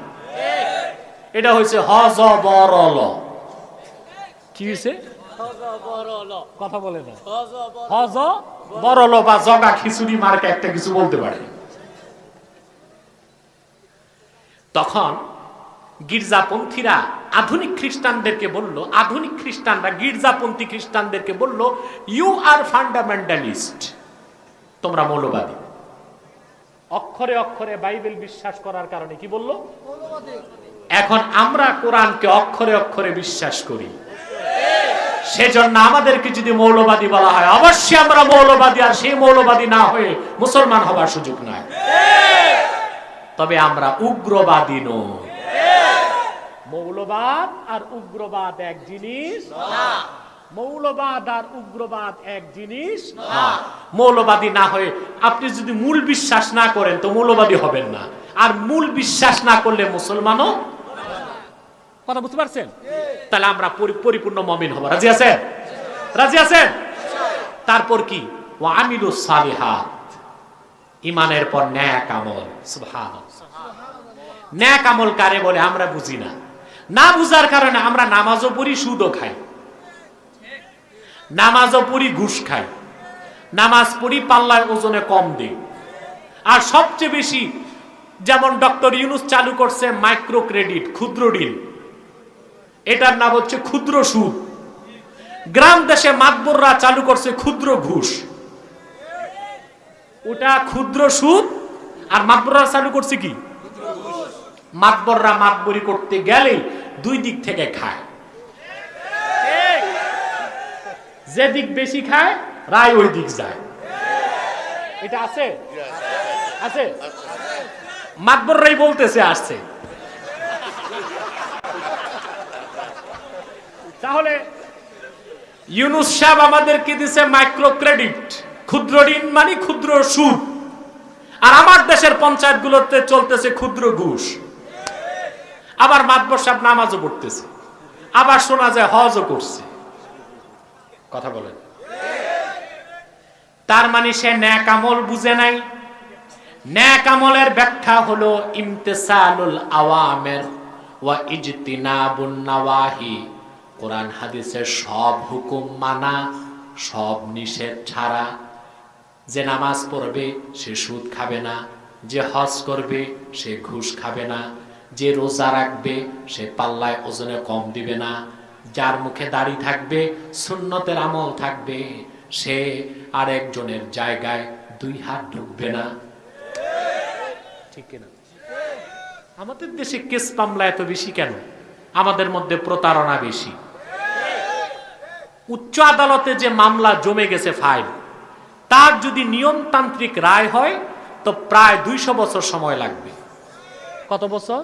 B: এটা হয়েছে হযবরল। কি হয়েছে? কথা বলে না। হযবরল বা জগা খিচুড়ি মার্কা একটা কিছু বলতে পারে। তখন গির্জাপন্থীরা আধুনিক খ্রিস্টানদেরকে বলল, আধুনিক খ্রিস্টানরা গির্জাপন্থী খ্রিস্টানদেরকে বলল, ইউ আর ফান্ডামেন্টালিস্ট, তোমরা মৌলবাদী। অক্ষরে অক্ষরে বাইবেল বিশ্বাস করার কারণে কি বলল? এখন আমরা কোরআনকে অক্ষরে অক্ষরে বিশ্বাস করি, সেজন্য আমাদেরকে যদি মৌলবাদী বলা হয় অবশ্যই আমরা মৌলবাদী, আর সেই মৌলবাদী না হয়ে মুসলমান হবার সুযোগ নাই। তবে আমরা উগ্রবাদী নই। মৌলবাদ আর উগ্রবাদ এক জিনিস না। মৌলবাদ আর উগ্রবাদ এক জিনিস না। মৌলবাদী না হয়ে আপনি যদি মূল বিশ্বাস না করেন তো মৌলবাদী হবেন না, আর মূল বিশ্বাস না করলে মুসলমানও। কথা বুঝতে পারছেন? তাহলে আমরা পরিপূর্ণ মুমিন হব। রাজি আছেন? রাজি আছেন? তারপর কি? ওয়া আমিলুস সালিহাত, ঈমানের পর নেক আমল। সুবহানাল্লাহ। নেক আমল কারে বলে আমরা বুঝি না, না বুঝার কারণে আমরা নামাজও পড়ি, সুদও খাই। নামাজও পড়ি, ঘুষ খাই। নামাজ পড়ি, পাল্লায় ওজনে কম দিই। আর সবচেয়ে বেশি যেমন ডক্টর ইউনূস চালু করছে মাইক্রো ক্রেডিট, ক্ষুদ্র ঋণ, এটার নাম হচ্ছে ক্ষুদ্র সুদ। গ্রাম দেশে মাতবররা চালু করছে ক্ষুদ্র ঘুষ, ওটা ক্ষুদ্র সুদ। আর মাতবররা চালু করছে কি? মাতবররা মাতবরি করতে গেলে দুই দিক থেকে খায়, যে দিক বেশি খায় রায় ওই দিক যায়। এটা আছে? আছে? মাতবররাই বলতেছে আসছে। তাহলে ইউনূস সাহেব আমাদেরকে দিছে মাইক্রো ক্রেডিট, ক্ষুদ্র ঋণ মানে ক্ষুদ্র সুদ। আর আমার দেশের পঞ্চায়েত গুলোতে চলতেছে ক্ষুদ্র ঘুষ। আবার মাতবর সাহেব নামাজও পড়তেছে, আবার শোনা যায় হজও করছে। কথা বলেন। তার মানে সে নেক আমল বুঝে নাই। নেক আমলের ব্যাখ্যা হলো ইমতিসালুল আওয়ামির ওয়া ইজতিনাবুন নাওয়াহি। কোরআন হাদিসের সব হুকুম মানা, সব নিষেধ ছাড়া। যে নামাজ পড়বে সে সুদ খাবে না, যে হজ করবে সে ঘুষ খাবে না, যে রোজা রাখবে সে পাল্লায় ওজনে কম দিবে না, যার মুখে দাড়ি থাকবে, সুন্নতের আমল থাকবে, সে আরেকজনের জায়গায় দুই হাত ঢুকবে না। ঠিক কিনা? আমাদের দেশে কেস মামলা এত বেশি কেন? আমাদের মধ্যে প্রতারণা বেশি। উচ্চ আদালতে যে মামলা জমে গেছে ফাইল, তার যদি নিয়মতান্ত্রিক রায় হয় তো প্রায় 200 বছর সময় লাগবে। কত বছর?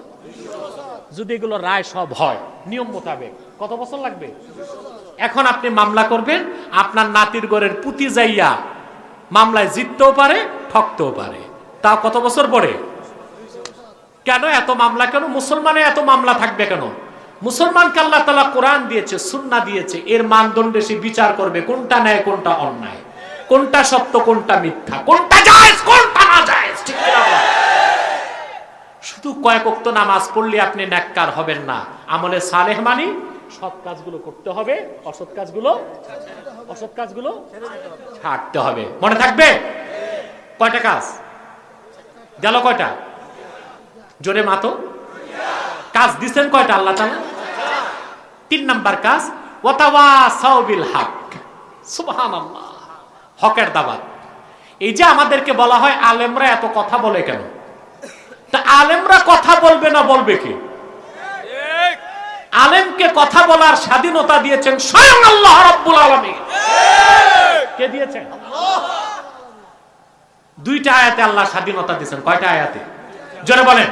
B: যদি এগুলো রায় সব হয় নিয়ম মোতাবেক কত বছর লাগবে? এখন আপনি মামলা করবেন, আপনার নাতির ঘরের পুতি যাইয়া মামলায় জিততেও পারে, ঠকতেও পারে। তাও কত বছর পরে? কেন এত মামলা? কেন মুসলমানে এত মামলা থাকবে কেন? মুসলমানকে আল্লাহ তাআলা কোরআন দিয়েছে, সুন্নাহ দিয়েছে, এর মানদণ্ডে সে বিচার করবে কোনটা ন্যায় কোনটা অন্যায়, কোনটা সত্য কোনটা মিথ্যা, কোনটা জায়েজ কোনটা না জায়েজ। ঠিক কিনা? শুধু কয়েক ওয়াক্ত নামাজ পড়লে আপনি নেককার হবেন না। আমলে সালেহ মানি সৎ কাজগুলো করতে হবে, অসৎ কাজগুলো ছাড়তে হবে। মনে থাকবে? কয়টা কাজ গেল? কয়টা? জোরে মাতো। কাজ দিচ্ছেন কয়টা আল্লাহ তাআলা? 3 নাম্বার কাজ ওয়াতাওয়াসাউ বিল হক। সুবহানাল্লাহ। হকের দাওয়াত। এই যে আমাদেরকে বলা হয় আলেমরা এত কথা বলে কেন, তা আলেমরা কথা বলবে না বলবে কি? আলেমকে কথা বলার স্বাধীনতা দিয়েছেন স্বয়ং আল্লাহ রাব্বুল আলামিন। কে দিয়েছেন? দুইটা আয়াতে আল্লাহ স্বাধীনতা দিয়েছেন। কয়টা আয়াতে? জোরে বলেন।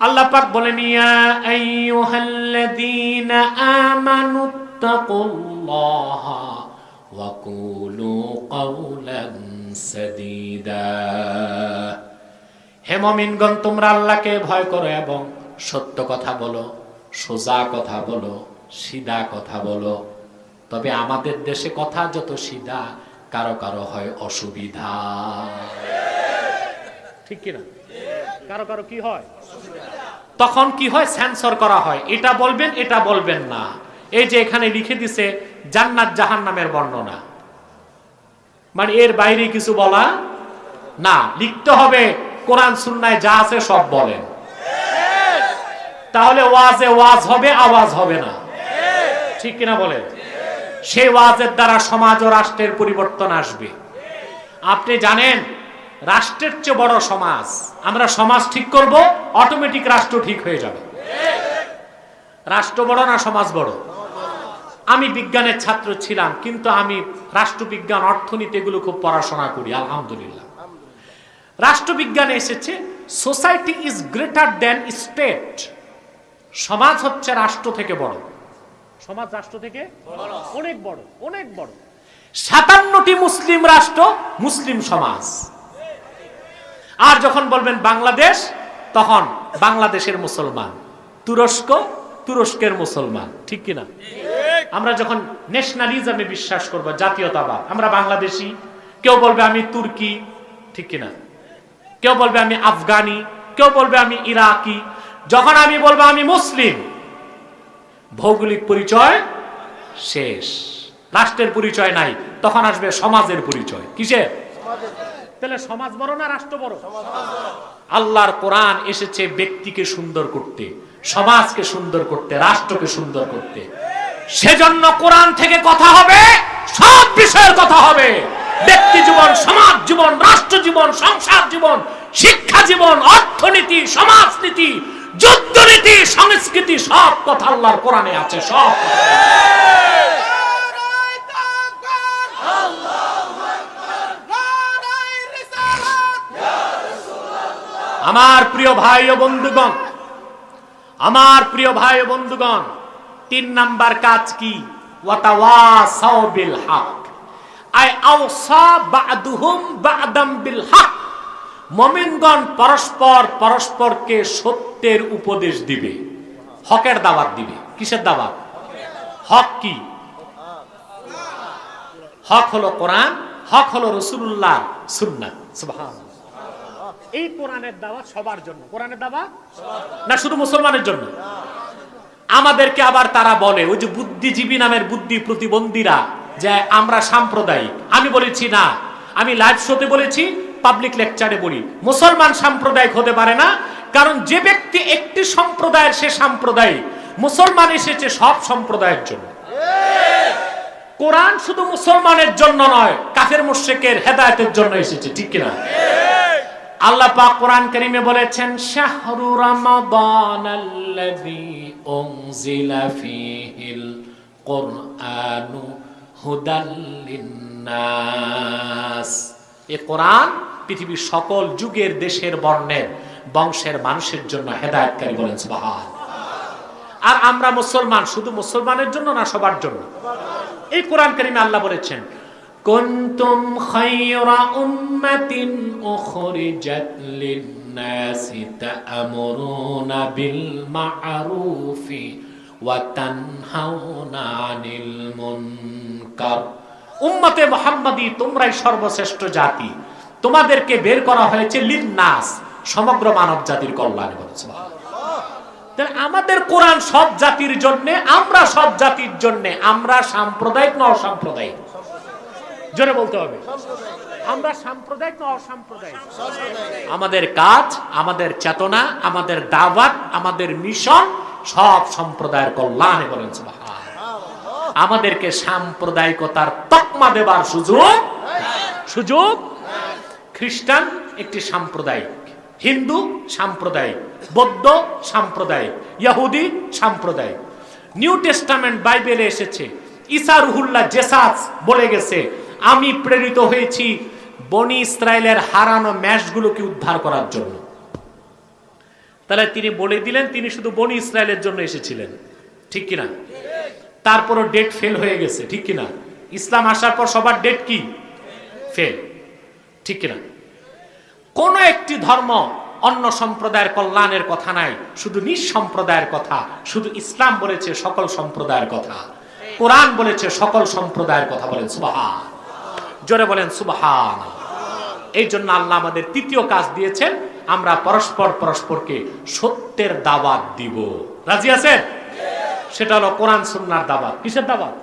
B: আল্লাহ পাক বলেন, ইয়া আইয়ুহাল্লাযীনা আমানুত্তাকুল্লাহা ওয়া কুলু কাওলান সাদীদা। হে মুমিনগণ, তোমরা আল্লাহকে ভয় করো এবং সত্য কথা বলো, সোজা কথা বলো, সিধা কথা বলো। তবে আমাদের দেশে কথা যত সিধা, কারো কারো হয় অসুবিধা। ঠিক কিনা? কারো কারো কি হয়? তখন কি হয়? সেন্সর করা হয়, এটা বলবেন এটা বলবেন না। এই যে এখানে লিখে দিছে জান্নাত জাহান্নামের বর্ণনা, মানে এর বাইরে কিছু বলা না। লিখতে হবে কোরআন সুন্নায় যা আছে সব বলেন, তাহলে ওয়াজে ওয়াজ হবে, আওয়াজ হবে না। ঠিক কিনা বলেন? সেই ওয়াজের দ্বারা সমাজ ও রাষ্ট্রের পরিবর্তন আসবে। আপনি জানেন রাষ্ট্রের চেয়ে বড় সমাজ। আমরা সমাজ ঠিক করব, অটোমেটিক রাষ্ট্র ঠিক হয়ে যাবে। রাষ্ট্র বড় না সমাজ বড়? আমি বিজ্ঞানের ছাত্র ছিলাম, কিন্তু আমি রাষ্ট্রবিজ্ঞান, অর্থনীতি এগুলো খুব পড়াশোনা করি আলহামদুলিল্লাহ। রাষ্ট্রবিজ্ঞানে এসেছে society is greater than state. সমাজ হচ্ছে রাষ্ট্র থেকে বড়। সমাজ রাষ্ট্র থেকে অনেক বড়, অনেক বড়। 57টি মুসলিম রাষ্ট্র, মুসলিম সমাজ। আর যখন বলবেন বাংলাদেশ, তখন বাংলাদেশের মুসলমান, তুরস্ক, তুরস্কের মুসলমান। ঠিক কিনা? আমরা যখন ন্যাশনালিজমে বিশ্বাস করব, জাতীয়তাবাদ, আমরা বাংলাদেশি, কেউ বলবে আমি তুর্কি। ঠিক কিনা? কেউ বলবে আমি আফগানি, কেউ বলবে আমি ইরাকি। যখন আমি বলবো আমি মুসলিম, ভৌগোলিক পরিচয় শেষ, রাষ্ট্রের পরিচয় নাই। তখন আসবে সমাজের পরিচয়। কিসের? তাহলে সমাজ বড় না রাষ্ট্র বড়? আল্লাহর কোরআন এসেছে ব্যক্তিকে সুন্দর করতে, সমাজকে সুন্দর করতে, রাষ্ট্রকে সুন্দর করতে। সেজন্য কোরআন থেকে কথা হবে, সব বিষয়ের কথা হবে। ব্যক্তি জীবন, সমাজ জীবন, রাষ্ট্র জীবন, সংসার জীবন, শিক্ষা জীবন, অর্থনীতি, সমাজনীতি, যুদ্ধনীতি, সংস্কৃতি, সব কথা আল্লাহর কোরআনে আছে। সব আমার প্রিয় ভাই ও বন্ধুগণ, আমার প্রিয় ভাই ও বন্ধুগণ, 3 নাম্বার কাজ কি? ওয়াতাওয়াসাউ বিল হক, আই আওসা বা'দুহুম বা'দাম বিল হক। মুমিনগণ পরস্পর পরস্পরকে সত্যের উপদেশ দিবে, হকের দাওয়াত দিবে। কিসের দাওয়াত? হক কি? হক হলো কোরআন, হক হলো রাসূলুল্লাহ সুন্নাহ। সুবহানাল্লাহ। এই কোরআনের দাওয়াত সবার জন্য। কোরআনের দাওয়াত না শুধু মুসলমানের জন্য? আমাদেরকে আবার তারা বলে, ওই যে বুদ্ধিজীবী নামের বুদ্ধি প্রতিবন্ধীরা, যে আমরা সাম্প্রদায়িক। আমি বলেছি না, আমি লাইভ শোতে বলেছি, পাবলিক লেকচারে বলি, মুসলমান সাম্প্রদায়িক হতে পারে না। কারণ যে ব্যক্তি একটি সম্প্রদায়ের, সে সাম্প্রদায়িক। মুসলমান এসেছে সব সম্প্রদায়ের জন্য। কোরআন শুধু মুসলমানের জন্য নয়, কাফের মুশরিকের হেদায়েতের জন্য এসেছে। ঠিক কিনা? আল্লাহ পাক কোরআন কারীমে বলেছেন, শাহরু রমাদানাল্লাযী উনজিলা ফীহিল কুরআনু হুদাল লিন্নাস। এই কোরআন পৃথিবীর সকল যুগের, দেশের, বর্ণের, বংশের মানুষের জন্য হেদায়েতকারী। বলেন সুবহান। আর আমরা মুসলমান, শুধু মুসলমানের জন্য না, সবার জন্য। এই কোরআন কারীমে আল্লাহ বলেছেন, কুনতুম খায়রা উম্মাতিন উখরিজাত লিন-নাসি তা'মুরুনা বিল মা'রুফি ওয়া তানহাউনা আনিল মুনকার। উম্মতে মুহাম্মাদি, তোমরাই সর্বশ্রেষ্ঠ জাতি। তোমাদেরকে বের করা হয়েছে লিন-নাস, সমগ্র মানব জাতির কল্যাণে। বলেছে তাহলে আমাদের কোরআন সব জাতির জন্য, আমরা সব জাতির জন্য। আমরা সাম্প্রদায়িক না অসাম্প্রদায়িক? জোরে বলতে হবে। আমরা সাম্প্রদায়িক না অসাম্প্রদায়িক? আমাদের কাজ, আমাদের চেতনা, আমাদের দাওয়াত, আমাদের মিশন সব সম্প্রদায়ের কল্যাণে। বলেন সুবহান। আমাদেরকে সাম্প্রদায়িকতার তকমা দেবার সুযোগ খ্রিস্টান একটি সাম্প্রদায়িক, হিন্দু সাম্প্রদায়িক, বৌদ্ধ সাম্প্রদায়িক, ইহুদি সাম্প্রদায়িক। নিউ টেস্টামেন্ট বাইবেলে এসেছে, ঈসা রুহুল্লাহ জেসাস বলে গেছে, আমি প্রেরিত হয়েছি বনি ইসরায়েলের হারানো ম্যাশগুলোকে উদ্ধার করার জন্য। তাহলে তিনি বলে দিলেন তিনি শুধু বনি ইসরায়েলের জন্য এসেছিলেন, ঠিক কিনা? তারপরও ডেট ফেল হয়ে গেছে, ঠিক কিনা? ইসলাম আসার পর সবার ডেট কি ফেল, ঠিক কিনা? কোন একটি ধর্ম অন্য সম্প্রদায়ের কল্যাণের কথা নাই, শুধু নিজ সম্প্রদায়ের কথা। শুধু ইসলাম বলেছে সকল সম্প্রদায়ের কথা, কোরআন বলেছে সকল সম্প্রদায়ের কথা। বলেন সুবহান, জোরে বলেন সুবহান। এই জন্য আল্লাহ আমাদের তৃতীয় কাজ দিয়েছেন, আমরা পরস্পর পরস্পরকে সত্যের দাওয়াত দিব। রাজি আছেন? সেটা হলো কোরআন সুন্নাহর দাওয়াত। কিসের দাওয়াত?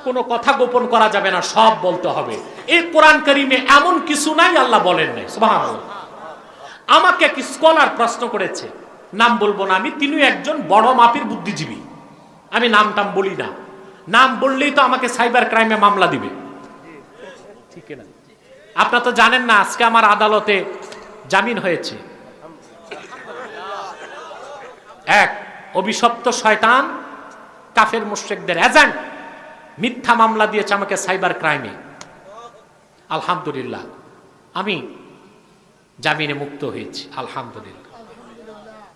B: কোনো কথা গোপন করা যাবে না, সব বলতে হবে। এই কোরআন কারীমে এমন কিছু নাই আল্লাহ বলেন নাই। সুবহানাল্লাহ। আমাকে এক স্কলার প্রশ্ন করেছে, নাম বলবো না আমি, তিনি একজন বড় মাপের বুদ্ধিজীবী। আমি নামটাম বলি না, নাম বললেই তো আমাকে সাইবার ক্রাইমে মামলা দিবে, ঠিক না? আপনারা তো জানেন না, আজকে আমার আদালতে জামিন হয়েছে। এক অভিশপ্ত শয়তান কাফের মুশরিকদের এজেন্ট মিথ্যা মামলা দিয়েছে আমাকে সাইবার ক্রাইমে। আলহামদুলিল্লাহ, আমি জামিনে মুক্ত হয়েছি, আলহামদুলিল্লাহ।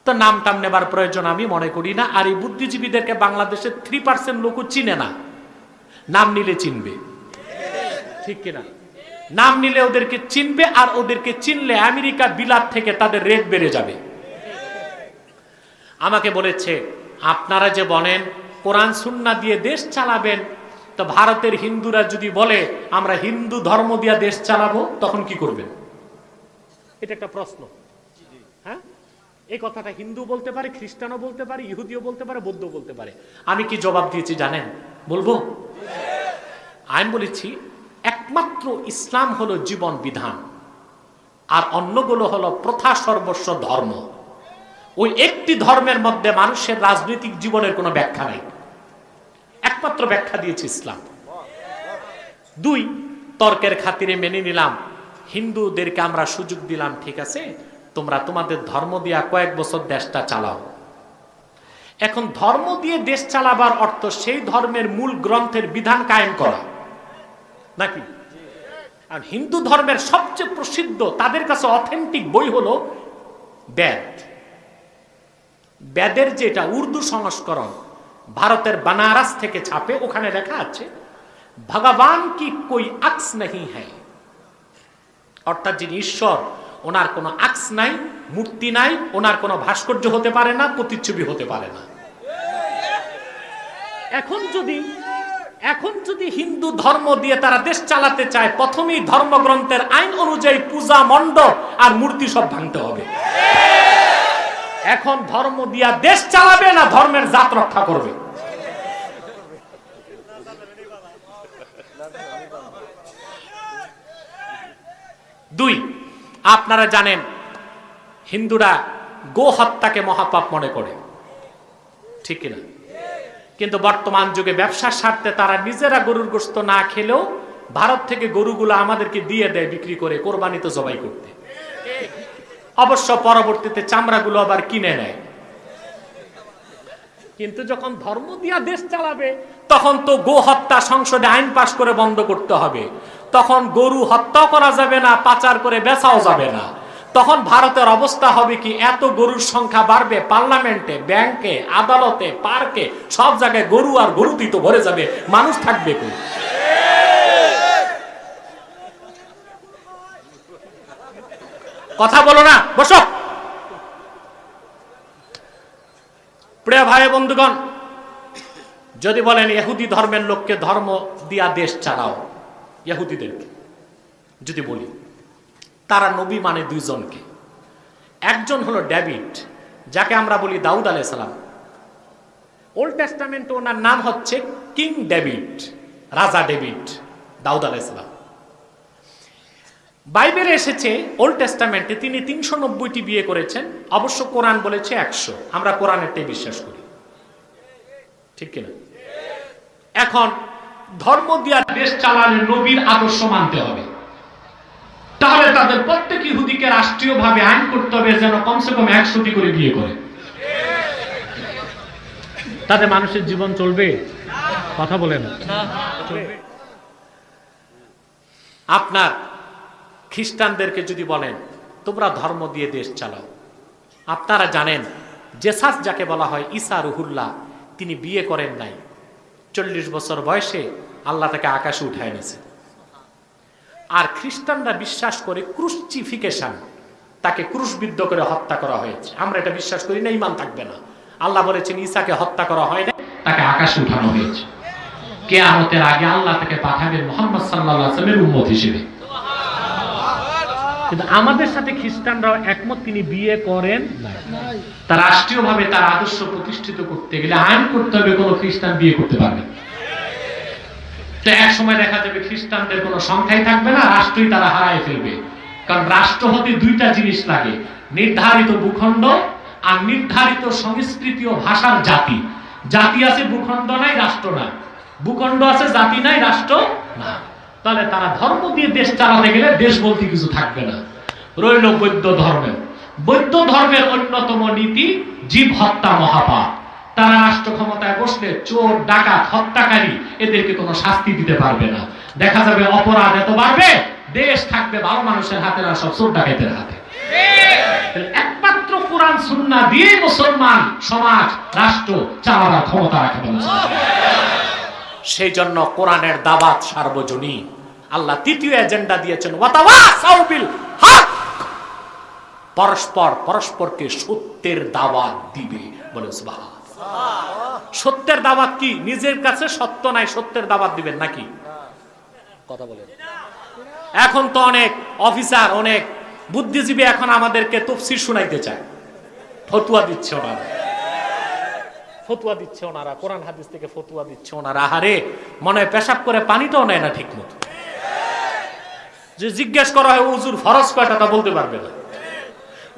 B: তো নাম টাম নেবার প্রয়োজন আমি মনে করি না। আর এই বুদ্ধিজীবীদেরকে বাংলাদেশের 3% লোকও চিনে না, নাম নিলে চিনবে, ঠিক কিনা? নাম নিলে ওদেরকে চিনবে, আর ওদেরকে চিনলে আমেরিকা বিলাত থেকে তাদের রেট বেড়ে যাবে। আমাকে বলেছে, আপনারা যে বলেন কোরআন সুন্নাহ দিয়ে দেশ চালাবেন, তো ভারতের হিন্দুরা যদি বলে আমরা হিন্দু ধর্ম দিয়ে দেশ চালাবো, তখন কি করবেন? এটা একটা প্রশ্ন। হ্যাঁ, এই কথাটা হিন্দু বলতে পারে, খ্রিস্টানও বলতে পারে, ইহুদিও বলতে পারে, বৌদ্ধ বলতে পারে। আমি কি জবাব দিয়েছি জানেন? বলবো? আমি বলেছি একমাত্র ইসলাম হলো জীবন বিধান, আর অন্যগুলো হলো প্রথা সর্বস্ব ধর্ম। ওই একটি ধর্মের মধ্যে মানুষের রাজনৈতিক জীবনের কোনো ব্যাখ্যা নাই, একমাত্র ব্যাখ্যা দিয়েছে ইসলাম। 2, তর্কের খাতিরে মেনে নিলাম, হিন্দুদেরকে আমরা সুযোগ দিলাম, ঠিক আছে তোমরা তোমাদের ধর্ম দিয়া কয়েক বছর দেশটা চালাও। এখন ধর্ম দিয়ে দেশ চালাবার অর্থ সেই ধর্মের মূল গ্রন্থের বিধান কায়েম করা নাকি? আর হিন্দু ধর্মের সবচেয়ে প্রসিদ্ধ, তাদের কাছে অথেন্টিক বই হলো বেদ। বেদের যেটা উর্দু সংস্করণ ভারতের বানারস থেকে ছাপে, ওখানে লেখা আছে ভগবান কি কোই আক্স नहीं है, অর্থাৎ যিনি ঈশ্বর ওনার কোনো আক্স নাই, মূর্তি নাই, ওনার কোনো ভাস্কর্য হতে পারে না, প্রতিচ্ছবি হতে পারে না। এখন যদি হিন্দু ধর্ম দিয়ে তারা দেশ চালাতে চায়, প্রথমেই ধর্মগ্রন্থের আইন অনুযায়ী পূজা মণ্ডপ আর মূর্তি সব ভাঙতে হবে। এখন ধর্ম দিয়া দেশ চালাবে না ধর্মের জাত রক্ষা করবে? দুই, আপনারা জানেন হিন্দুরা গো হত্যাকে মহাপাপ মনে করে, ঠিক কিনা? কিন্তু বর্তমান যুগে ব্যবসার স্বার্থে তারা নিজেরা গরুর গোশত না খেলেও ভারত থেকে গরুগুলো আমাদেরকে দিয়ে দেয় বিক্রি করে কোরবানিতে জবাই করতে। অবশ্য পরবর্তীতে চামড়াগুলো আবার কিনে নেয়। কিন্তু যখন ধর্ম দিয়া দেশ চালাবে, তখন তো গো হত্যা সংসদে আইন পাশ করে বন্ধ করতে হবে। তখন গরু হত্যা করা যাবে না, পাচার করে বেচাও যাবে না। তখন ভারতের অবস্থা হবে কি, এত গরুর সংখ্যা বাড়বে, পার্লামেন্টে, ব্যাংকে, আদালতে, পার্কে, সব জায়গায় গরু আর গরুতেই তো ভরে যাবে, মানুষ থাকবে কই? কথা বলো না, বসো। প্রিয় ভাই বন্ধুগণ, যদি বলেন ইহুদি ধর্মের লোককে ধর্ম দিয়া দেশ চালাও, ইহুদিদেরকে যদি বলি, তারা নবী মানে 2 জনকে। একজন হলো ডেভিড, যাকে আমরা বলি দাউদ আলাইহিস সালাম। ওল্ড টেস্টামেন্ট ওনার নাম হচ্ছে কিং ডেভিড, রাজা ডেভিড, দাউদ আলাইহিস সালাম। বাইবেলে এসেছে ওল্ড টেস্টামেন্টে তিনি 390টি বিয়ে করেছেন। অবশ্য কোরআন বলেছে 100, আমরা কোরআনেরটাই বিশ্বাস করি, ঠিক কিনা? এখন ধর্ম দিয়া দেশ চালানোর নবীর আদর্শ মানতে হবে, তাহলে তাদের প্রত্যেক ইহুদিকে রাষ্ট্রীয়ভাবে আইন করতে হবে যেন কমসে কম 100টি করে বিয়ে করে। তাতে মানুষের জীবন চলবে? কথা বলেন। আপনার খ্রিস্টানদেরকে যদি বলেন তোমরা ধর্ম দিয়ে দেশ চালাও, আপনারা জানেন জেসাস যাকে বলা হয় ঈসা রুহুল্লাহ, তিনি বিয়ে করেন নাই, 40 বছর বয়সে আল্লাহ তাকে আকাশে উঠায় নিয়েছে। আর খ্রিস্টানরা বিশ্বাস করে ক্রুসিফিকেশন, তাকে ক্রুশবিদ্ধ করে হত্যা করা হয়েছে। আমরা এটা বিশ্বাস করি না, ঈমান থাকবে না। আল্লাহ বলেছেন ঈসাকে হত্যা করা হয় না, তাকে আকাশে উঠানো হয়েছে। কিয়ামতের আগে আল্লাহ তাকে পাঠাবেন মুহাম্মদ সাল্লাল্লাহু আলাইহি ওয়াসাল্লামের উম্মত হিসেবে। কিন্তু আমাদের সাথে খ্রিস্টানরাও একমত, তিনি বিয়ে করেন না। তার রাষ্ট্রীয়ভাবে তার আদর্শ প্রতিষ্ঠিত করতে গেলে আইন করতে হবে, কোনো খ্রিস্টান বিয়ে করতে পারবে না। তো এক সময় দেখা যাবে খ্রিস্টানদের কোনো সংখ্যাই থাকবে না, রাষ্ট্রই তারা হারায় ফেলবে। কারণ রাষ্ট্র হতে দুইটা জিনিস লাগে, নির্ধারিত ভূখণ্ড আর নির্ধারিত সংস্কৃতি ও ভাষার জাতি। জাতি আছে, ভূখণ্ড নাই, রাষ্ট্র না। ভূখণ্ড আছে, জাতি নাই, রাষ্ট্র না। তাহলে তারা ধর্ম দিয়ে দেশ চালাতে গেলে দেশ বলতে কিছু থাকবে না। রইল বৌদ্ধ ধর্মের। বৌদ্ধ ধর্মের অন্যতম নীতি জীব হত্যা মহাপাপ। তারা রাষ্ট্র ক্ষমতায় বসলে চোর, ডাকাত, হত্যাকারী এদেরকে কোনো শাস্তি দিতে পারবে না। দেখা যাবে অপরাধ এত বাড়বে, দেশ থাকবে ভালো মানুষের হাতে না সব চোর ডাকাতের হাতে। একমাত্র কোরআন সুন্নাহ দিয়ে মুসলমান সমাজ, রাষ্ট্র চালানোর ক্ষমতা রাখে। সেই জন্য কোরআনের দাওয়াত সার্বজনীন। আল্লাহ তৃতীয় এজেন্ডা দিয়েছেন, ওয়াতাওয়াসাউ বিল হক, পরস্পর পরস্পরকে সত্যের দাওয়াত দিবে। বলে সুবহানাল্লাহ। সত্যের দাওয়াত কি? নিজের কাছে সত্য নাই, সত্যের দাওয়াত দিবেন নাকি? কথা বলেন। এখন তো অনেক অফিসার, অনেক বুদ্ধিজীবী এখন আমাদেরকে তাফসীর শোনাইতে চায়, ফতোয়া দিচ্ছে ওনারা, ফতোয়া দিচ্ছে ওনারা, কোরআন হাদিস থেকে ফতোয়া দিচ্ছে ওনারা। আহারে, মনে হয় পেশাব করে পানিটাও নেয় না ঠিক মতো। যে জিজ্ঞেস করা হয় ওযুর ফরজ কয়টা, তা বলতে পারবে না।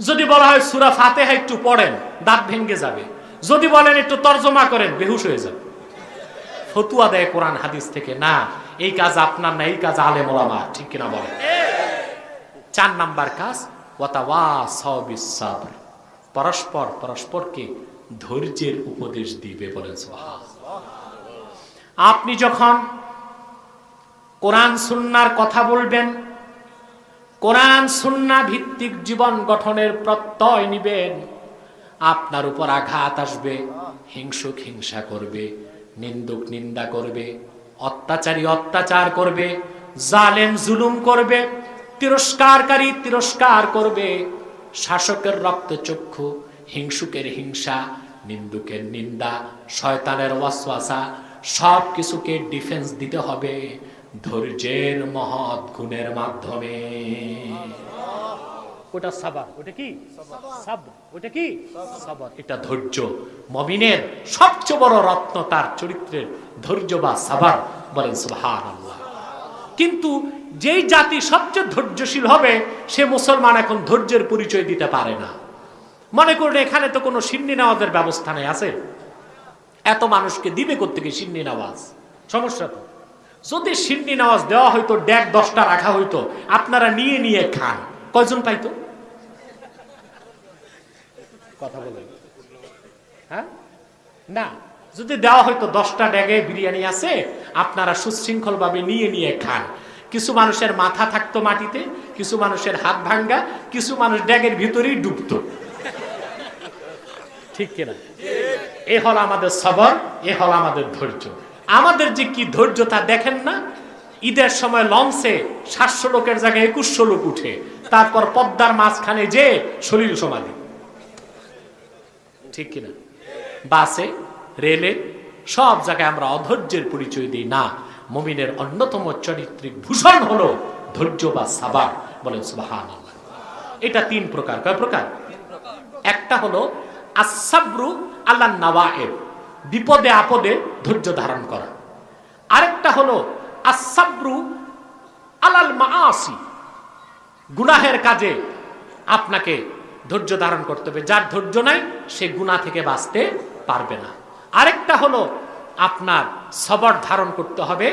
B: যদি বলা হয় সূরা ফাতিহা একটু পড়েন, দাঁত ভেঙে যাবে। যদি বলেন একটু তরজমা করেন, বেহুশ হয়ে যাবে। ফতোয়া দেয় কোরআন হাদিস থেকে, না এই কাজ আপনার না, এই কাজ আলেম ওলামার, ঠিক কিনা বলেন? 4 নাম্বার কাজ, ওয়াতাওয়াসাউ বিস সাবর, পরস্পর পরস্পরকে ধৈর্যের উপদেশ দিবে। বলেন সুবহানাল্লাহ। আপনি যখন কোরআন সুন্নাহর কথা বলবেন, কোরআন সুন্নাহ ভিত্তিক জীবন গঠনের প্রত্যয় নিবেন, আপনার উপর আঘাত আসবে, হিংসুক হিংসা করবে, নিন্দুক নিন্দা করবে, অত্যাচারী অত্যাচার করবে, জালেম জুলুম করবে, তিরস্কারকারী তিরস্কার করবে, শাসকের রক্তচক্ষু, হিংসুকের হিংসা, নিন্দুকের নিন্দা, শয়তানের ওয়াসওয়াসা, সব কিছুকে ডিফেন্স দিতে হবে ধৈর্যের মহৎ গুণের মাধ্যমে। ওটা সাবর, ওটা কি সাবর, ওটা কি সাবর, এটা ধৈর্য। মুমিনের সবচেয়ে বড় রত্ন তার চরিত্রের ধৈর্য বা সাবর। বলেন সুবহানাল্লাহ। কিন্তু যেই জাতি সবচেয়ে ধৈর্যশীল হবে, সে মুসলমান এখন ধৈর্যের পরিচয় দিতে পারে না। মনে করুন এখানে তো কোনো সিন্নি নামাজের ব্যবস্থা নেই, আছে? এত মানুষকে দিবে কোত্থেকে সিন্নি নামাজ? সমস্যা তো। যদি সিন্নি নামাজ দেওয়া হইতো, ডেক 10টা রাখা হইতো, আপনারা নিয়ে নিয়ে খান, কয়জন পাইতো? কথা বলেন। হ্যাঁ না, যদি দেওয়া হইতো 10টা ডেগে বিরিয়ানি আছে, আপনারা সুশৃঙ্খল ভাবে নিয়ে নিয়ে খান। কিছু মানুষের মাথা থাকতো মাটিতে, কিছু মানুষের হাত ভাঙ্গা, কিছু মানুষ ডেগের ভিতরেই ডুবতো, ঠিক কিনা? এ হল আমাদের সবর, এ হল আমাদের ধৈর্য। আমাদের যে কি ধৈর্য তা দেখেন না? ঈদের সময় লঞ্চে 700 লোকের জায়গায় 2100 লোক উঠে, তারপর পদ্মার মাঝখানে যে সলিল সমাধি, ঠিক কিনা? বাসে, রেলে, সব জায়গায় আমরা অধৈর্যের পরিচয় দিই না। মুমিনের অন্যতম চরিত্রিক ভূষণ হলো ধৈর্য বা সাবার। বলেন সুবহানাল্লাহ। এটা 3 প্রকার। কয় প্রকার? একটা হলো আস-সাবরু আলা নাওয়াইব, বিপদে আপদে ধৈর্য ধারণ করা। আরেকটা হলো আস-সাবরু আলাল মাআসি, গুনাহের কাজে আপনাকে ধৈর্য ধারণ করতে হবে। যার ধৈর্য নাই সে গুনাহ থেকে বাঁচতে পারবে না। আরেকটা হলো আপনার সবর ধারণ করতে হবে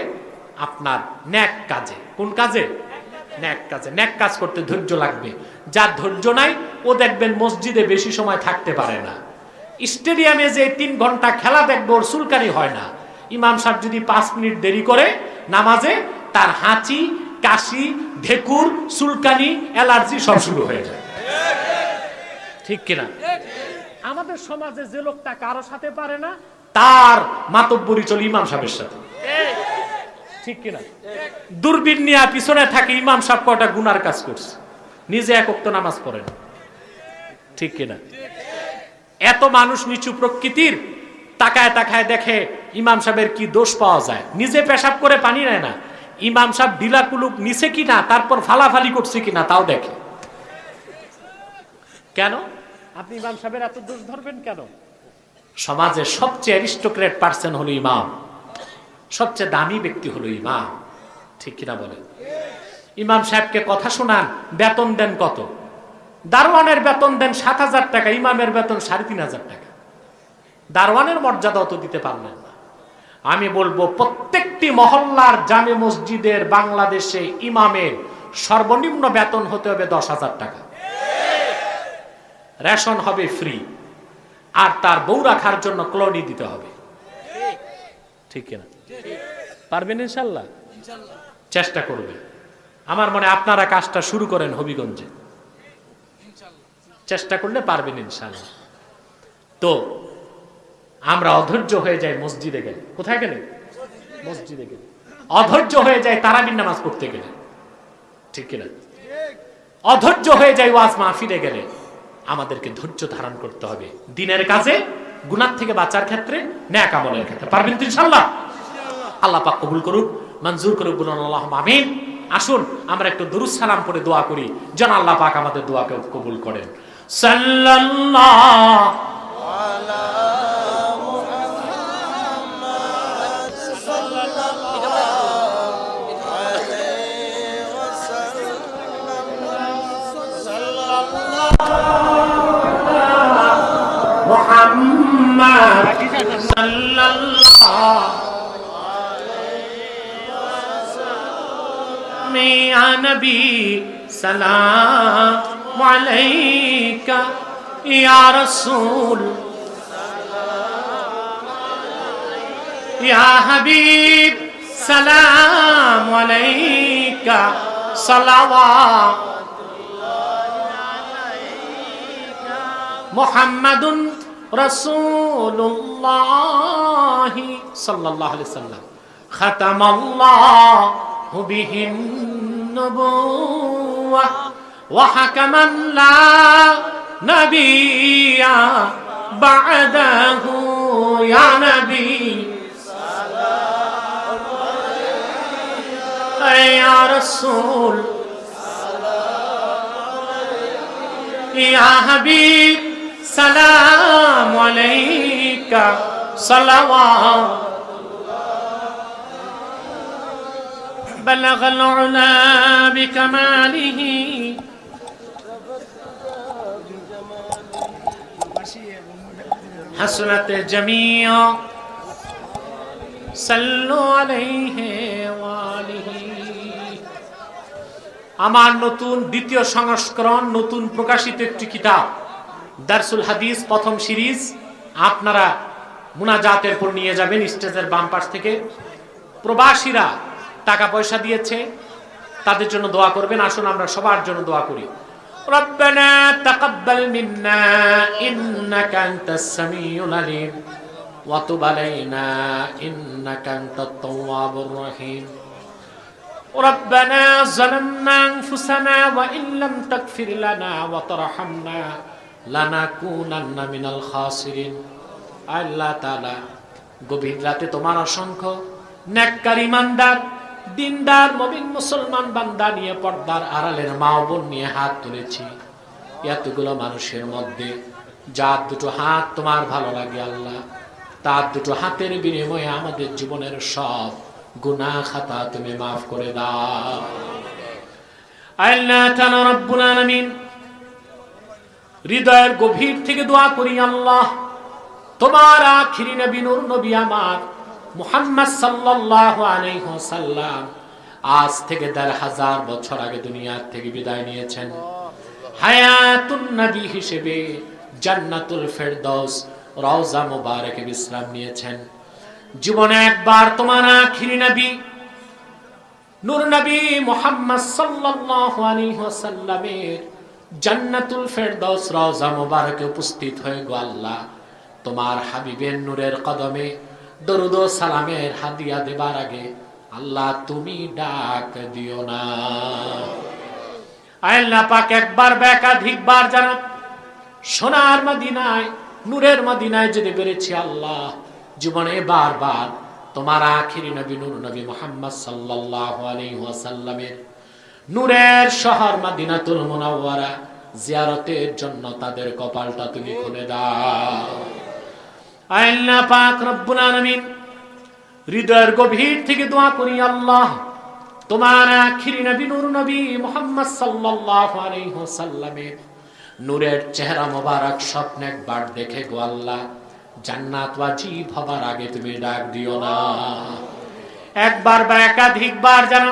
B: আপনার নেক কাজে। কোন কাজে? ন্যাক কাজ করতে ধৈর্য লাগবে। যার ধৈর্য নাই ও দেখবেন মসজিদে বেশি সময় থাকতে পারে না। স্টেডিয়ামে যে 3 ঘন্টা খেলা দেখবে ওর চুলকানি হয় না। ইমাম সাহেব যদি 5 মিনিট দেরি করে নামাজে, তার হাঁচি, কাশি, ঢেকুর, চুলকানি, অ্যালার্জি সব শুরু হয়ে যায়। ঠিক কিনা? আমাদের সমাজে যে লোকটা কারো সাথে পারে না, তার মাতব্বরি চলে ইমাম সাহেবের সাথে। ঠিক কিনা? দূরবীন নিয়ে পিছনে থাকে ইমাম সাহেব কয়টা গুনার কাজ করছে, নিজে এক ওয়াক্ত নামাজ পড়েন। ঠিক কিনা? এত মানুষ নিচু প্রকৃতির, তাকায় তাকায় দেখে ইমাম সাহেবের কি দোষ পাওয়া যায়। নিজে পেশাব করে পানি নেয় না, ইমাম সাহেব ডিলা কুলুক নিছে কিনা, তারপর ফালাফালি করছে কিনা তাও দেখে। কেন আপনি ইমাম সাহেবের এত দোষ ধরবেন কেন? সমাজের সবচেয়ে অ্যারিস্টোক্রেট পার্সন হলো ইমাম, সবচেয়ে দামি ব্যক্তি হলো ইমাম। ঠিক কিনা বলে? ইমাম সাহেবকে কথা শোনান, বেতন দেন কত? দারওয়ানের বেতন দেন 7,000 টাকা, ইমামের বেতন 3,500 টাকা। দারওয়ানের মর্যাদা অত দিতে পারলেন না। আমি বলবো প্রত্যেকটি মহল্লার জামে মসজিদের বাংলাদেশে ইমামের সর্বনিম্ন বেতন হতে হবে 10,000 টাকা। রেশন হবে ফ্রি, আর তার বউ রাখার জন্য ক্লোনি দিতে হবে। ঠিক কিনা? পারবেন ইনশাল্লাহ? চেষ্টা করবেন। আমার মনে আপনারা কাজটা শুরু করেন হবিগঞ্জে, চেষ্টা করলে পারবেন ইনশাল্লাহ। তো আমরা অধৈর্য হয়ে যাই মসজিদে গেলে। কোথায় গেলে? মসজিদে গেলে। অধৈর্য হয়ে যায় তারাবির নামাজ পড়তে গেলে। ঠিক কিনা? অধৈর্য হয়ে যায় ওয়াজ মাহফিলে গেলে। আমাদেরকে ধৈর্য ধারণ করতে হবে দিনের কাজে, গুনাহ থেকে বাঁচার ক্ষেত্রে, নেক আমলের ক্ষেত্রে। পারবেন তো ইনশাআল্লাহ? আল্লাহ পাক কবুল করুক, মঞ্জুর করুক, বলুন আল্লাহুম্মা আমিন। আসুন আমরা একটু দুরূদ সালাম করে দোয়া করি, যেন আল্লাহ পাক আমাদের দোয়াকে কবুল করেন। সাল্লাল্লাহু আলা মুহাম্মাদ সাল্লাল্লাহু আলাইহি ওয়াসাল্লাম। মুহাম্মদ সাল্লাল্লাহু या नबी सलाम अलैका या रसूल या हबीब सलाम अलैका सलावत मुहम्मदुन रसूलुल्लाह सल्लल्लाहु अलैहि वसल्लम खतमल्लाहु बिहिन नबुव्वह व हकमन ला नबिय्या बअदहु या नबी सलाम अलैका या रसूल या हबीब सलाम अलैका सलावत بلغ العلا بكماله حسنت جميع صلوا عليه وآله। আমার নতুন দ্বিতীয় সংস্করণ, নতুন প্রকাশিত একটি কিতাব দারসুল হাদিস প্রথম সিরিজ, আপনারা মুনাজাতের পর নিয়ে যাবেন স্টেজের বাম পাশ থেকে। প্রবাসীরা টাকা পয়সা দিয়েছে, তাদের জন্য দোয়া করবেন। আসুন আমরা সবার জন্য দোয়া করি। রব্বানা তাকাব্বাল মিন্না ইন্নাকা আনতাস সামিউল আলিম ওয়া তুব আলাইনা ইন্নাকা আনতাত তাওয়াবুর রহিম। রব্বানা যালামনা আনফুসানা ওয়া ইন লাম তাগফির লানা ওয়া তারহামনা লানাকুনান্না মিনাল খাসিরিন। আল্লাহ তাআলা, গভীর রাতে তোমার অসংখ্য নেককার ইমানদার দিনদার মুমিন মুসলমান বান্দা নিয়ে পর্দার আড়ালের মা বোন নিয়ে হাত তুলেছি। এতগুলো মানুষের মধ্যে যার দুটো হাত তোমার ভালো লাগে আল্লাহ, তার দুটো হাতের বিনিময়ে আমাদের জীবনের সব গুনাহ খাতা তুমি মাফ করে দাও। আল্লাহ তাআলা রব্বুল আলামিন, হৃদয়ের গভীর থেকে দোয়া করি আল্লাহ, তোমার আখিরি নবী নূর নবী আমার মুহাম্মদ সাল্লাল্লাহু আলাইহি ওয়াসাল্লাম আজ থেকে ১৫০০ বছর আগে দুনিয়ার থেকে বিদায় নিয়েছেন। হায়াতুন নবী হিসেবে জান্নাতুল ফেরদৌস রওজা মুবারকে বিশ্রাম নিয়েছেন। জীবনে একবার তোমার আখিরি নবী নূর নবী মুহাম্মদ সাল্লাল্লাহু আলাইহি ওয়াসাল্লামের জান্নাতুল ফেরদৌস রওজা মুবারকে উপস্থিত হয়ে গো আল্লাহ, তোমার হাবিবের নূরের কদমে দরুদ ও সালামের হাদিয়া দেবার আগে আল্লাহ তুমি ডাক দিও না। আল্লাহ পাক একবার বা একাধিকবার যারা সোনার মদিনায় নূরের মদিনায় যেতে পেরেছি আল্লাহ, জীবনে বারবার তোমার আখিরি নবী নূর নবী মুহাম্মদ সাল্লাল্লাহু আলাইহি ওয়াসাল্লামের নূরের শহর মদিনাতুল মুনাওয়ারা জিয়ারতের জন্য তাদের কপালটা তুমি খুলে দাও। আল্লাহ পাক রব্বুল আলামিন, হৃদয়ের গভীর থেকে দোয়া করি আল্লাহ, তোমার আখিরি নবী নূর নবী মুহাম্মদ সাল্লাল্লাহু আলাইহি ওয়াসাল্লামের নূরের চেহারা মোবারক স্বপ্নে একবার দেখে গো আল্লাহ, জান্নাত ওয়াজিব হবার আগে তুমি ডাক দিও না। একবার বা একাধিকবার জানা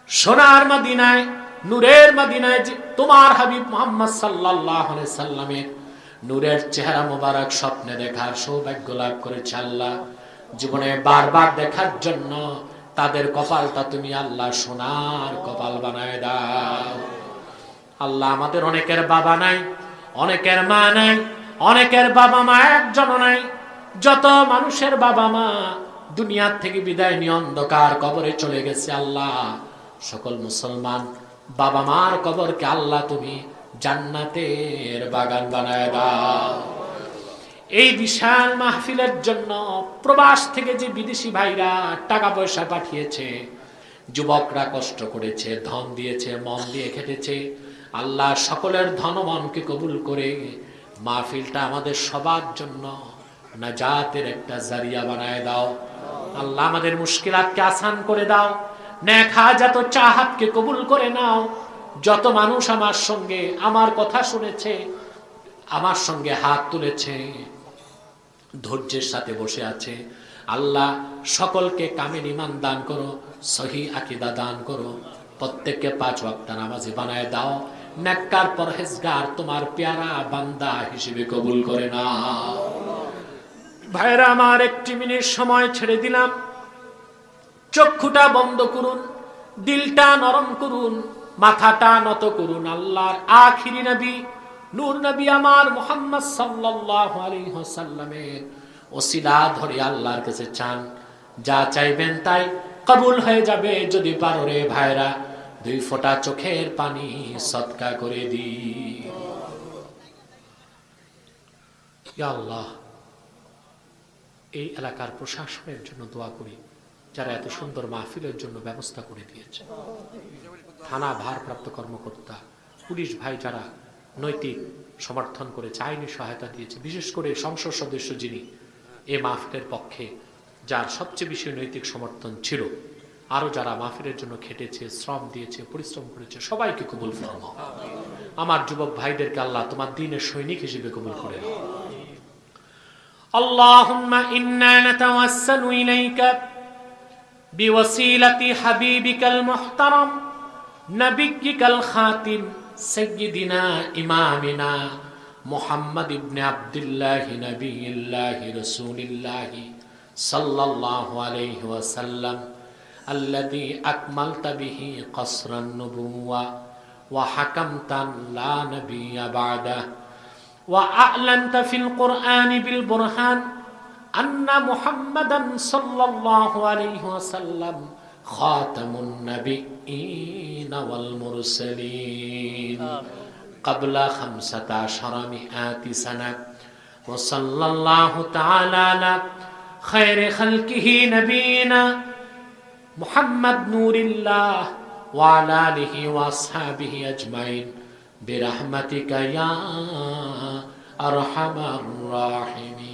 B: সোনার মদিনায় নূরের মদিনায় তোমার হাবিব মুহাম্মদ সাল্লাল্লাহু আলাইহি সাল্লামের নূরের চেহারা মোবারক স্বপ্নে দেখার সৌভাগ্য লাভ করেছে আল্লাহ, জীবনে বারবার দেখার জন্য তাদের কপালটা তুমি আল্লাহ সোনার কপাল বানায় দাও। আল্লাহ, আমাদের অনেকের বাবা নাই, অনেকের মা নাই, অনেকের বাবা মা একজন নাই। যত মানুষের বাবা মা দুনিয়ার থেকে বিদায় নিয়ে অন্ধকার কবরে চলে গেছে আল্লাহ, সকল মুসলমান বাবা মার কবরকে আল্লাহ তুমি জান্নাতের বাগান বানায় দাও। এই বিশাল মাহফিলের জন্য প্রবাস থেকে যে বিদেশি ভাইরা টাকা পয়সা পাঠিয়েছে, যুবকরা কষ্ট করেছে, ধন দিয়েছে, মন দিয়ে খেটেছে, আল্লাহ সকলের ধন মনকে কবুল করে মাহফিলটা আমাদের সবার জন্য নাজাতের একটা জারিয়া বানায় দাও। আল্লাহ, আমাদের মুশকিলাতকে আসান করে দাও, নেক হাজাত ও চাহাতকে কবুল করে নাও। যত মানুষ আমার সঙ্গে আমার কথা শুনেছে, আমার সঙ্গে হাত তুলেছে, ধৈর্যের সাথে বসে আছে, আল্লাহ সকলকে কামিল ঈমান দান করো, সহি আকীদা দান করো, প্রত্যেককে 5 ওয়াক্ত নামাজি বানায় দাও, নেককার পরহেজগার তোমার পেয়ারা বান্দা হিসেবে কবুল করে নাও। ভাইরা আমার, 1 মিনিট সময় ছেড়ে দিলাম, চক্ষুটা বন্ধ করুন, দিলটা নরম করুন, মাথাটা নত করুন। আল্লাহর আখিরি নবী নূর নবী আমার মুহাম্মদ সাল্লাল্লাহু আলাইহি ওয়াসাল্লামের ওসিলা ধরে আল্লাহর কাছে চান, যা চাইবেন তাই কবুল হয়ে যাবে। যদি পারো রে ভাইরা, 2 ফোঁটা চোখের পানি সদকা করে দি। ইয়া আল্লাহ, এই এলাকার প্রশাসনের জন্য দোয়া করি, যারা এত সুন্দর মাহফিলের জন্য ব্যবস্থা করে দিয়েছে। থানা ভারপ্রাপ্ত কর্মকর্তা, পুলিশ ভাই যারা নৈতিক সমর্থন করেছে, আইনি সহায়তা দিয়েছে, বিশেষ করে সংসদ সদস্য যিনি এই মাহফিলের পক্ষে, যার সবচেয়ে বেশি নৈতিক সমর্থন ছিল, আরো যারা মাহফিলের জন্য খেটেছে, শ্রম দিয়েছে, পরিশ্রম করেছে, সবাইকে কবুল ফরমাও। আমার যুবক ভাইদেরকে আল্লাহ তোমার দ্বীনের সৈনিক হিসেবে কবুল করে নাও। আল্লাহুম্মা ইন্না নাতাওয়াসসালু ইলাইকা বিওয়াসিলাতি হাবিবিকাল মুহতারাম নবিয়্যিকাল খাতিম সাইয়্যিদিনা ইমামিনা মুহাম্মদ ইবনে আব্দুল্লাহ নবিয়্যিল্লাহ রাসূলিল্লাহ সাল্লাল্লাহু আলাইহি ওয়াসাল্লাম আল্লাযী আকমালতা বিহি কসরান নুবুওয়া ওয়া হাকামতা লা নাবিয়্যা বা'দাহু ওয়া আ'লানতা ফিল কুরআনি বিল বুরহান আন্না মুহাম্মাদান সাল্লাল্লাহু আলাইহি ওয়াসাল্লাম খাতামুন নাবিয়্যিন ওয়াল মুরসালিন ক্বাবলা 15 সানা ওয়া সাল্লাল্লাহু তাআলা আলা খায়রি খালকিহি নবিয়িনা মুহাম্মদ নূরিল্লাহ ওয়া আলা আলিহি ওয়া আসহাবিহি আজমাইন বিরহমাতিকা ইয়া আরহামার রাহিমিন।